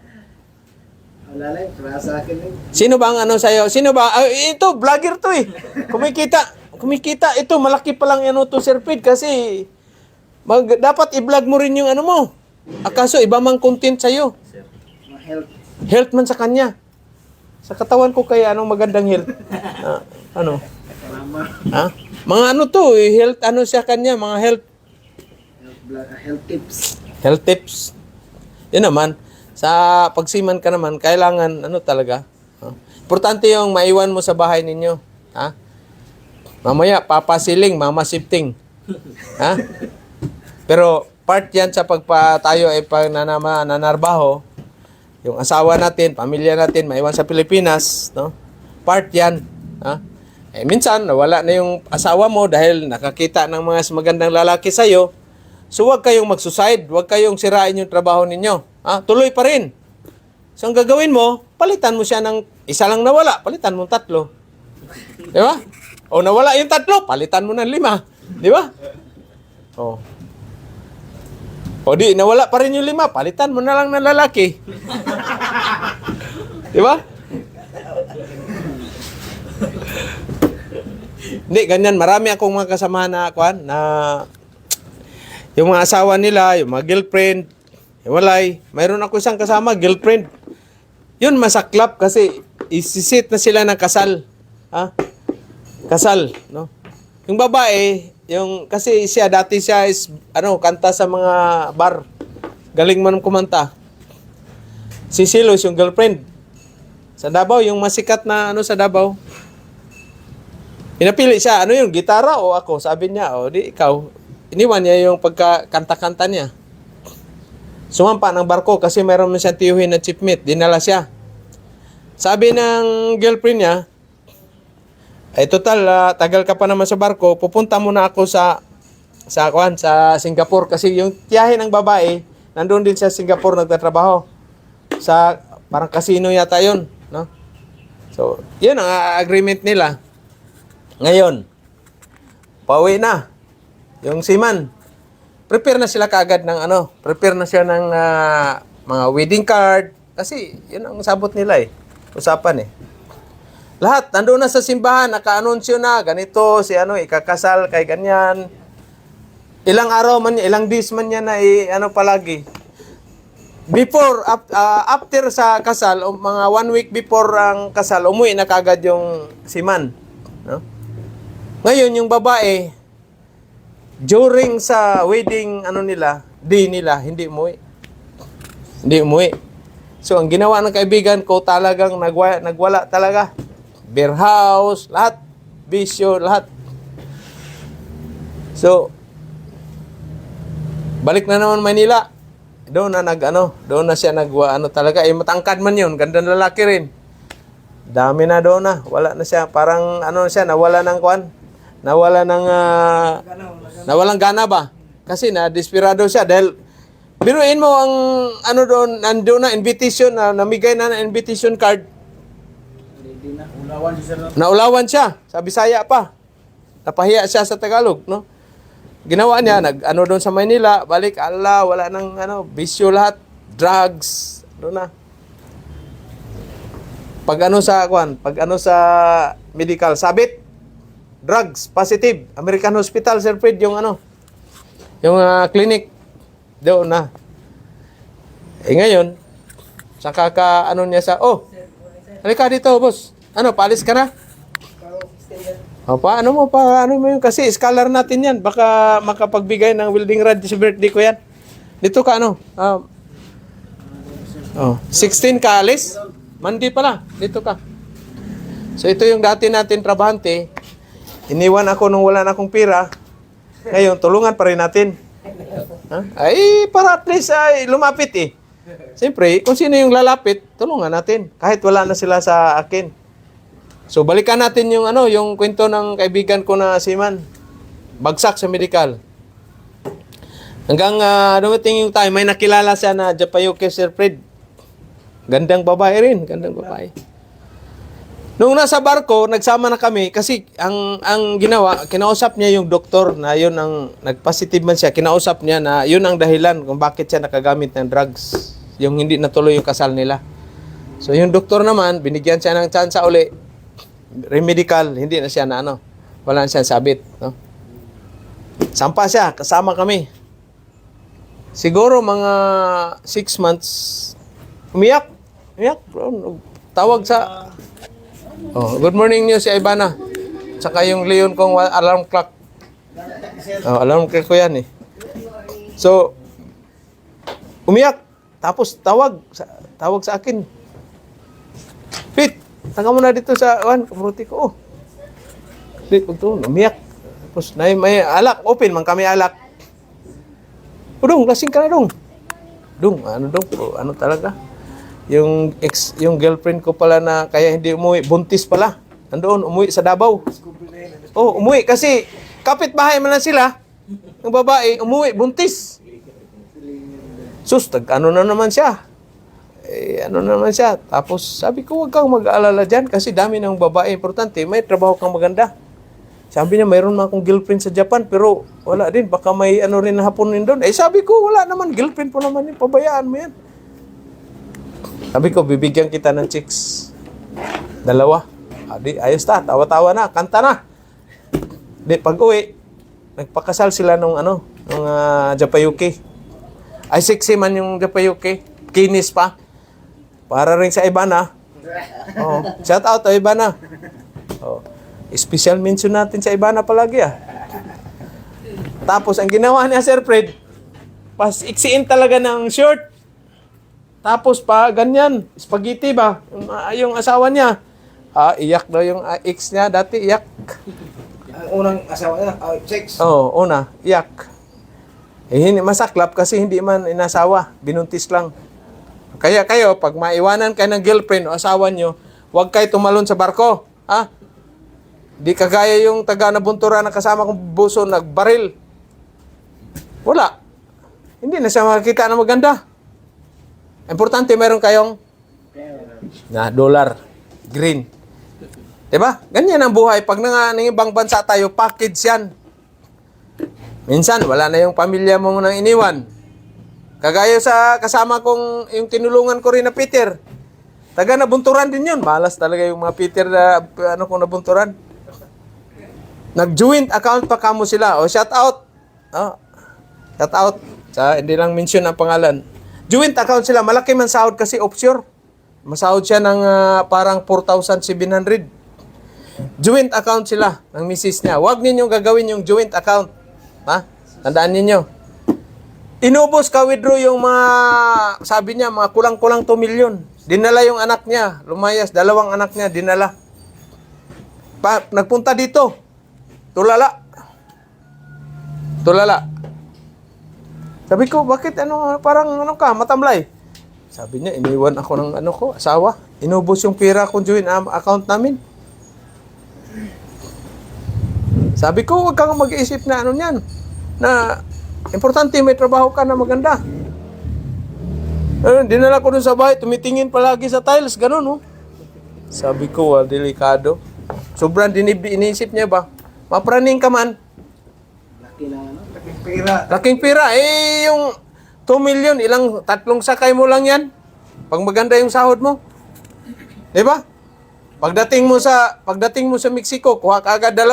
Wala lang, para sa akin eh. Sino ba ang ano sa'yo? Sino ba? Ito, vlogger to eh. Kumikita. Ito, malaki pa lang ano to, Sir Fred, kasi dapat i-vlog mo rin yung ano mo. Akaso, iba mang content sa'yo. Health. Health man sa kanya. Sa katawan ko kaya anong magandang health? Ano? Mama. Ha? Mga ano to, health, ano siya kanya, mga health. Health tips. Health tips. Yun naman, sa pagsiman ka naman, kailangan, ano talaga, importante yung maiwan mo sa bahay ninyo. Ha? Mamaya, papasiling, mamasifting. Ha? Pero, part yan sa tayo ay pag nanarbaho, yung asawa natin, pamilya natin, maiwan sa Pilipinas, no? Part yan. Ha? Minsan, nawala na yung asawa mo dahil nakakita ng mga magandang lalaki sa'yo. So, huwag kayong mag-suicide. Huwag kayong sirain yung trabaho ninyo. Tuloy pa rin. So, ang gagawin mo, palitan mo siya ng isa lang nawala. Palitan mo 3. Di ba? O nawala yung 3, palitan mo ng 5. Di ba? O di, nawala pa rin yung 5, palitan mo na lang ng lalaki. Di ba? Hindi, ganyan. Marami akong mga kasamahan na, yung mga asawa nila, yung mga girlfriend, walay. Mayroon ako isang kasama, girlfriend. Yun, masaklap kasi isisit na sila ng kasal. Ha? Kasal, no? Yung babae, kasi dati siya is, kanta sa mga bar. Galing man kumanta. Si Silos, yung girlfriend. Sa Davao, yung masikat na sa Davao. Pinapili siya, yung gitara o ako? Sabi niya, di ikaw. Iniwan niya yung pagkakanta-kanta niya. Sumampa ng barko kasi mayroon mo siyang tiyuhin na chipmate. Dinala siya. Sabi ng girlfriend niya, total, tagal ka pa naman sa barko, pupunta muna ako sa Singapore. Kasi yung tiyahin ng babae, nandun din sa Singapore nagtatrabaho. Sa parang casino yata yun. No? So, yun ang agreement nila. Ngayon, pauwi na. Yung seaman, prepare na sila kaagad ng prepare na siya ng mga wedding card. Kasi, yun ang sabot nila usapan Lahat, nandoon na sa simbahan, naka-anunsyo na, ganito, ikakasal kay ganyan. Ilang araw man, ilang days man yan na palagi. Before, after sa kasal, mga 1 week before ang kasal, umuwi na kaagad yung seaman. No? Ngayon, yung babae, during sa wedding day nila, hindi umuwi. So, ang ginawa ng kaibigan ko talagang nagwala talaga. Beer house, lahat. Bisyo, lahat. So, balik na naman Manila. Doon na siya talaga. Matangkad man yun. Gandang lalaki rin. Dami na doon na. Wala na siya. Parang nawala ng nawalang gana ba? Kasi na-desperado siya dahil biruin mo ang doon, nandoon na invitation namigay na ng invitation card. Naulawan siya sa Bisaya pa. Napahiya siya sa Tagalog, no? Ginawa niya doon sa Maynila, balik wala nang bisyo lahat, drugs, doon na. Pag sa medical, sabit. Drugs, positive. American Hospital, Sir Fred, yung clinic. Doon na. Ngayon, saka niya sa, halika dito, boss. Paalis ka na? Paano mo yun? Kasi scholar natin yan. Baka makapagbigay ng welding rod sa birthday ko yan. Dito ka, 16 ka alis? Monday pala. Dito ka. So, ito yung dati natin trabahante. Iniwan ako nung wala na akong pira. Ngayon, tulungan pa rin natin. Ha? Ay, para at least ay lumapit eh. Siyempre, kung sino yung lalapit, tulungan natin. Kahit wala na sila sa akin. So, balikan natin yung yung kwento ng kaibigan ko na si Man. Bagsak sa medical. Hanggang dumating yung time, may nakilala siya na Japayuki Sir Fred. Gandang babae rin, gandang babae. Nung nasa barko, nagsama na kami kasi ang ginawa, kinausap niya yung doktor na yun ang nagpositive man siya. Kinausap niya na yun ang dahilan kung bakit siya nakagamit ng drugs. Yung hindi natuloy yung kasal nila. So yung doktor naman, binigyan siya ng chance uli. Remedical, hindi na siya na wala na siya sabit. No? Sampa siya, kasama kami. Siguro mga 6 months, umiyak. Bro. Tawag sa... good morning niyo si Ivana. Tsaka yung Leon kong alarm clock. Alarm clock ko yan eh. So, umiyak. Tapos tawag sa akin. Pete, taga mo na dito sa kamuruti ko. Pete, umiyak. Tapos may alak. Open man kami alak. Dong, lasing ka na dong. Dong, ano talaga? Yung girlfriend ko pala na kaya hindi umuwi, buntis pala. Nandoon, umuwi sa Davao. Umuwi kasi kapitbahay man lang sila. Ng babae, umuwi, buntis. Sus, ano na naman siya. Tapos sabi ko, huwag kang mag-aalala dyan kasi dami ng babae. Importante, may trabaho kang maganda. Sabi niya, mayroon na akong girlfriend sa Japan pero wala din. Baka may rin na haponin doon. Sabi ko, wala naman. Girlfriend po naman yun. Pabayaan mo yan. Sabi ko, bibigyan kita ng chicks. 2. Ayos ta, tawa-tawa na, kanta na. Pag uwi, nagpakasal sila nung Japayuki. Ay, sexy man yung Japayuki. Kinis pa. Para rin sa Ivana. Shout out to Ivana. Special mention natin sa Ivana palagi Tapos, ang ginawa niya, Sir Fred, iksiin talaga ng short. Tapos pa, ganyan, spaghetti ba? Yung asawa niya. Iyak daw yung ex niya. Dati, iyak. Ang unang asawa niya, sex. Una, iyak. Masaklap kasi hindi man inasawa. Binuntis lang. Kaya kayo, pag maiwanan kayo ng girlfriend o asawa nyo, huwag kayo tumalon sa barko. Di kagaya yung taga nabuntura na kasama kong buso, nagbaril. Wala. Hindi na siya makikita na maganda. Importante meron kayong dollar, green. Diba? Ganyan ang buhay. Pag ng ibang bansa tayo, package yan. Minsan, wala na yung pamilya mo nang iniwan. Kagaya sa kasama kong, yung tinulungan ko rin na Peter. Taga nabunturan din yun. Malas talaga yung mga Peter na kung nabunturan. Nag-joint account pa kamo sila. Shout out. Shout out. Hindi lang mention ang pangalan. Joint account sila, malaki man sahod kasi offshore. Masahod siya ng parang 4,700. Joint account sila ng misis niya. Huwag ninyong gagawin yung joint account. Tandaan ninyo. Inubos ka-withdraw yung mga, sabi niya, mga kulang-kulang 2 million. Dinala yung anak niya, lumayas, 2 anak niya, dinala. Nagpunta dito. Tulala. Sabi ko, bakit parang ka, matamlay? Sabi niya, iniwan ako ng asawa. Inubos yung pera kung join account namin. Sabi ko, huwag kang mag-iisip na niyan. Na, importante may trabaho ka na maganda. Dinala ko dun sa bahay, tumitingin palagi sa tiles, ganun, Sabi ko, delikado. Sobrang iniisip niya ba? Mapraning ka man. Laking pera. Yung 2 million, 3 sakay mo lang yan. Pag maganda yung sahod mo. Diba? Pagdating mo sa Mexico, kuha ka agad 2.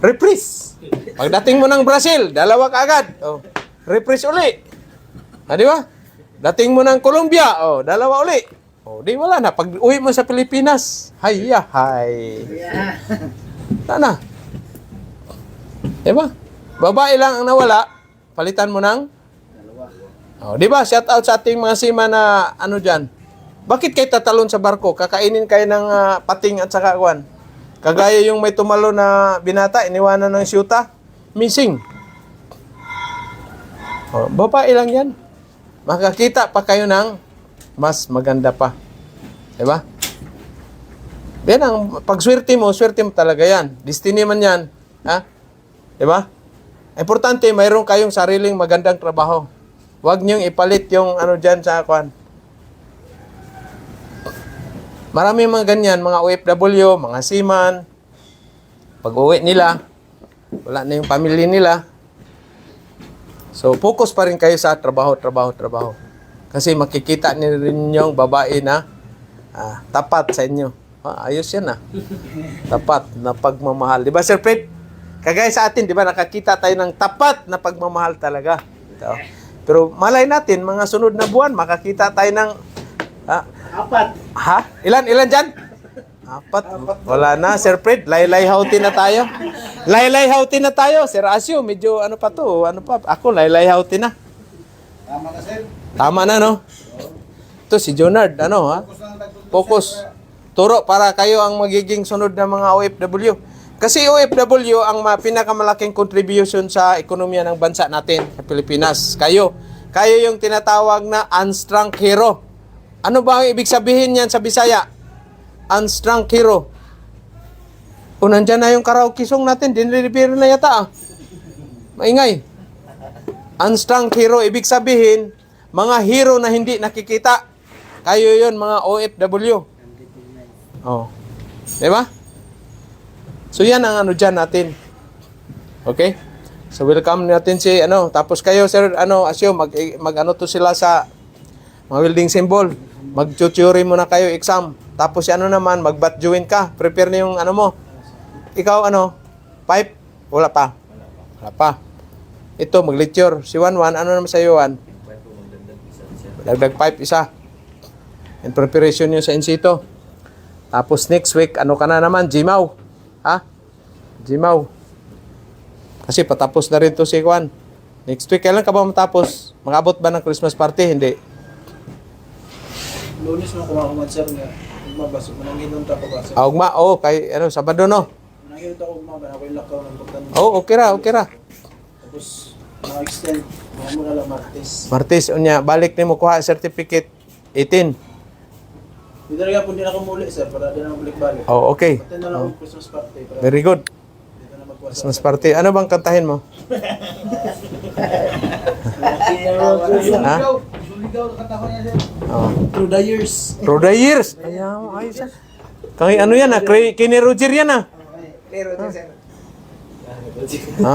Reprise. Pagdating mo ng Brazil, 2 ka agad. Reprise uli. Diba? Dating mo ng Colombia, 2 uli. Di wala na. Pag uwi mo sa Pilipinas, hay. Sana. Diba? Babae lang ang nawala, palitan mo ng 2. Diba? Shout out sa ating mga sima na dyan. Bakit kayo tatalon sa barko? Kakainin kayo ng pating at saka Kagaya yung may tumalo na binata, iniwanan ng syuta, missing. Oh, babae lang yan. Makakita pa kayo ng mas maganda pa. Diba? Yan ang pagswerte mo talaga yan. Destiny man yan. Ha? Diba? Importante, mayroon kayong sariling magandang trabaho. Huwag niyong ipalit yung ano dyan sa kwan. Marami mga ganyan, mga OFW, mga seaman. Pag uwi nila, wala na yung pamilya nila. So, focus pa rin kayo sa trabaho. Kasi makikita rin yung babae na tapat sa inyo. Ayos yan Tapat na pagmamahal. Di ba, Sir Fred? Kagaya sa atin, di ba, nakakita tayo ng tapat na pagmamahal talaga. Ito. Pero malay natin, mga sunod na buwan, makakita tayo ng... 4. Ha? Ilan dyan? 4. Wala na, Sir Fred. Laylay-hauti na tayo. Laylay-hauti na tayo. Sir Asio, medyo ano pa to? Ano pa? Ako, laylay-hauti na. Tama ka, sir. Tama na, no? Ito, si Jonard, ano, ha? Focus lang nagtuturo, Focus. sir. Turo para kayo ang magiging sunod na mga OFW. Kasi OFW ang pinakamalaking contribution sa ekonomiya ng bansa natin sa Pilipinas. Kayo yung tinatawag na unstrung hero. Ano ba ang ibig sabihin yan sa Bisaya? Unstrung hero. Kung nandyan na yung karaoke song natin, dinilibiro na yata Maingay. Unstrung hero, ibig sabihin, mga hero na hindi nakikita. Kayo yun, mga OFW. Oh. Diba? So yan ang ano dyan natin. Okay? So welcome natin si tapos kayo sir Asyo mag ano to sila sa mga welding symbol. Mag-tutory muna kayo exam. Tapos si naman mag-batjuin ka. Prepare na yung mo. Ikaw pipe? Wala pa. Ito mag-lecture. Si Wanwan naman sa iyo Wan? Dagdag pipe isa. In preparation yun sa insito. Tapos next week, ka na naman? Jimaw. Ha? Jimaw. Kasi patapos na rin to si Juan. Next week, kailan ka ba matapos? Mag-abot ba ng Christmas party? Hindi. Lunes mo kumakuman, sir, nga. Magbabasok mo nang inom tako ba, sir? Ugma, kay, Sabado, no? Nang inom tako kumakuman, ako yung lakaw ng pagtanong. Okay ra. Tapos, extend mga muna lang Martes, balik ni mo kuha certificate 18. Hindi na po, hindi na kumuli, sir, para di na balik-balik. Okay. Pati na lang ang Christmas party. Para Very good. dito na magwasa. Christmas party. Ano bang kantahin mo? Ha? Suligaw, nakatawa niya, sir. Through the years. Through the years. Ayaw, ayos Kay yan Kenny Roger yan Pero sir.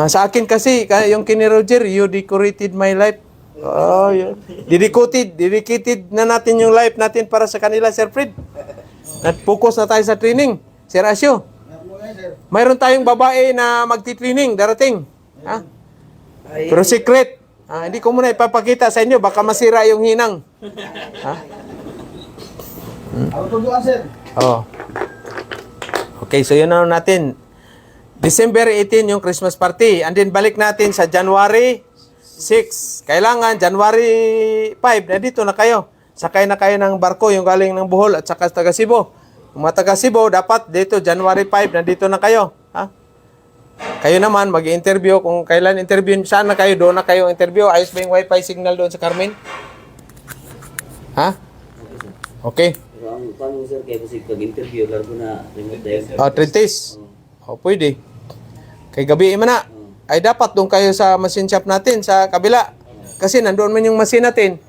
Sa akin kasi, yung Kenny Roger, you decorated my life. Yun. Dedicated na natin yung life natin para sa kanila, Sir Fred. At focus na tayo sa training. Sir Asyo, mayroon tayong babae na magti-training darating. Ha? Pero secret. Hindi ko muna ipapakita sa inyo, baka masira yung hinang. Ha? Ako tuduan, sir. Okay, so yun na natin. December 18 yung Christmas party. And then balik natin sa January 6. Kailangan January 5 nandito na kayo. Sakay na kayo ng barko yung galing ng Bohol at saka taga Cebu. Yung mga taga Cebu dapat dito January 5 nandito na kayo. Ha? Kayo naman mag-interview kung kailan interview, saan na kayo, doon na kayo interview. Ayos ba yung wifi signal doon sa Carmen? Ha? Okay. Paano sir kaya kasi pag-interview laro na remote tayo? 3 days. Pwede. Kay gabi man na. Ay dapat doon kayo sa machine shop natin sa kabila. Kasi nandoon man yung machine natin.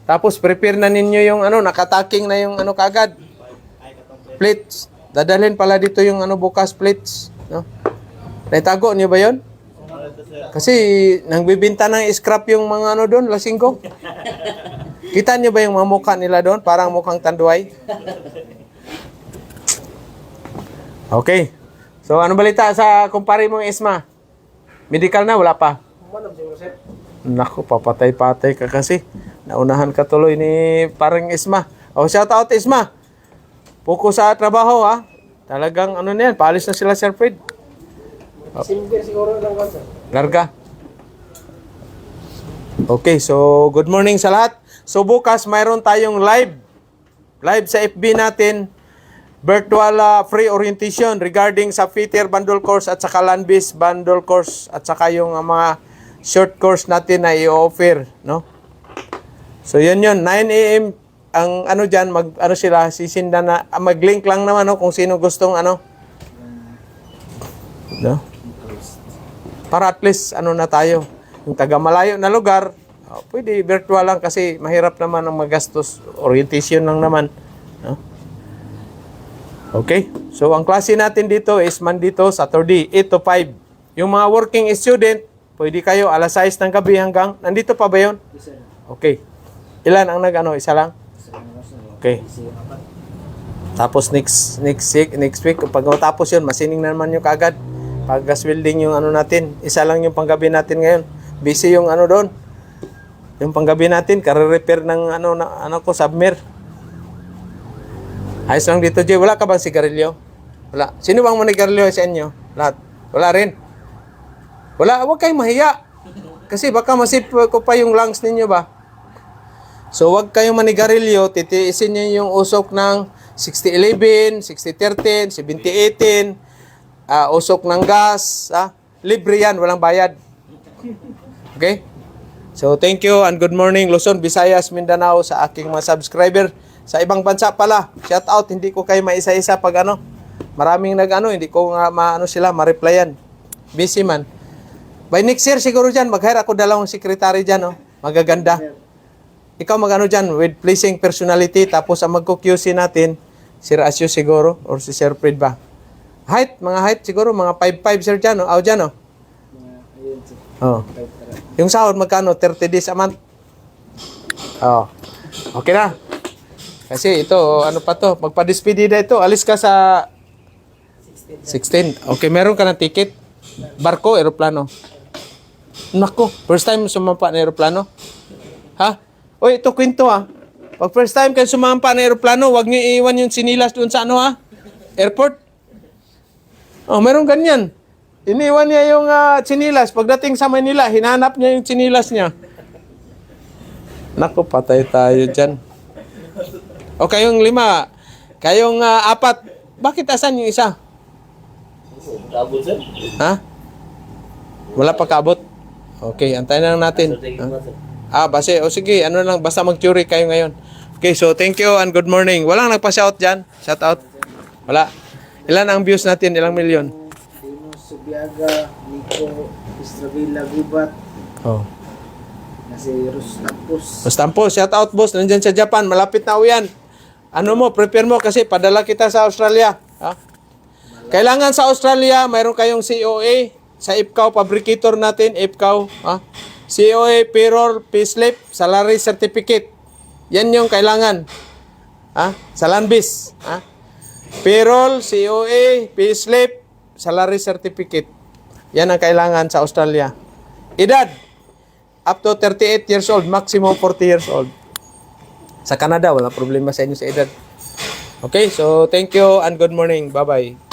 Tapos prepare na ninyo yung nakataking na yung kagad. Plates. Dadalhin pala dito yung bukas plates, no? Naitago niyo ba 'yon? Kasi nangbibenta ng scrap yung mga doon, lasinggo. Kita niyo ba yung mga mukha nila doon? Parang mukhang tanduay. Okay. So ano balita sa kumpare mong Esma? Medical na, wala pa? Naku, papatay-patay ka kasi. Naunahan ka tuloy ni parang Isma. Shout out Isma. Puko sa trabaho Talagang na yan, paalis na sila Sir Fred. Siguro lang ka, sir. Larga. Okay, so good morning sa lahat. So bukas mayroon tayong live sa FB natin. Virtual free orientation regarding sa Fitter Bundle Course at saka Land-Based Bundle Course at saka yung mga short course natin na i-offer, no? So yun, 9 AM ang ano diyan, ano sila sisinda na mag-link lang naman, no, kung sino gustong ano. No? Para at least ano na tayo, yung taga malayo na lugar, pwede virtual lang kasi mahirap naman ang magastos, orientation lang naman, no? Okay? So ang klase natin dito is Monday to Saturday, 8 to 5. Yung mga working student, pwede kayo alas 6 ng gabi hanggang, nandito pa ba yun? Okay. Ilan ang nag-ano? Isa lang? Okay. Tapos next week, pag matapos yun, masining na naman yung kagad. Pag gas welding yung ano natin, isa lang yung panggabi natin ngayon. Busy yung ano doon. Yung panggabi natin, kare-repair ng ano ko, submer. Ayos lang dito, Jay. Wala ka bang sigarilyo? Wala. Sino bang manigarilyo sa inyo? Lahat. Wala rin. Wala. Huwag kayong mahiya. Kasi baka masip ko pa yung lungs ninyo ba? So, huwag kayong manigarilyo. Titiisin nyo yung usok ng 60-11, 60-13, 70-18, usok ng gas. Libre yan. Walang bayad. Okay? So, thank you and good morning, Luzon, Visayas, Mindanao, sa aking mga subscriber. Sa ibang bansa pala, shout out, hindi ko kayo maisa-isa pag ano. Maraming hindi ko nga ma-replyan. Busy man. By next year siguro dyan, mag-hire ako dalawang secretary dyan, no? Magaganda. Ikaw dyan, with pleasing personality, tapos ang magko-QC natin, si Rasyo siguro, or si Sir Fred ba? Mga height siguro, mga 5'5" sir dyan, no? Aw dyan, no? Oh. Yung sahod, magkano? 30 days a month? Oh. Okay na. Kasi ito, ano pa to? Magpa-despedida ito. Alis ka sa 16. Okay, meron ka ng ticket? Barko, eroplano? Nako, first time sumampa na eroplano? Ha? Oy, ito kwento Pag first time kayo sumampa na eroplano, huwag niyo iiwan yung sinilas doon sa airport. Oh, meron ganyan. Iniwan niya yung sinilas. Pagdating sa Manila, hinanap niya yung sinilas niya. Nako, patay tayo dyan. O kayong 5, kayong 4, bakit asan yung isa? Kabul, sir. Ha? Wala pa kaabot? Okay, antayin na lang natin. Sige, basta mag-jury kayo ngayon. Okay, so thank you and good morning. Walang nagpa-shout dyan? Shout out? Wala. Ilan ang views natin? Ilang milyon? Dino Subiaga, Nico Estravilla Gubat, Oh. si Rustampos. Bastampo, shout out boss. Nandyan sa Japan. Malapit na uyan. Prepare mo kasi padala kita sa Australia. Kailangan sa Australia, mayroon kayong COA. Sa IPCAO, fabricator natin, IPCAO. COA, payroll, payslip, salary certificate. Yan yung kailangan. Sa Landbis. Payroll, COA, payslip, salary certificate. Yan ang kailangan sa Australia. Edad, up to 38 years old, maximum 40 years old. Sa Canada, wala problema sa inyo sa edad. Okay, so thank you and good morning. Bye-bye.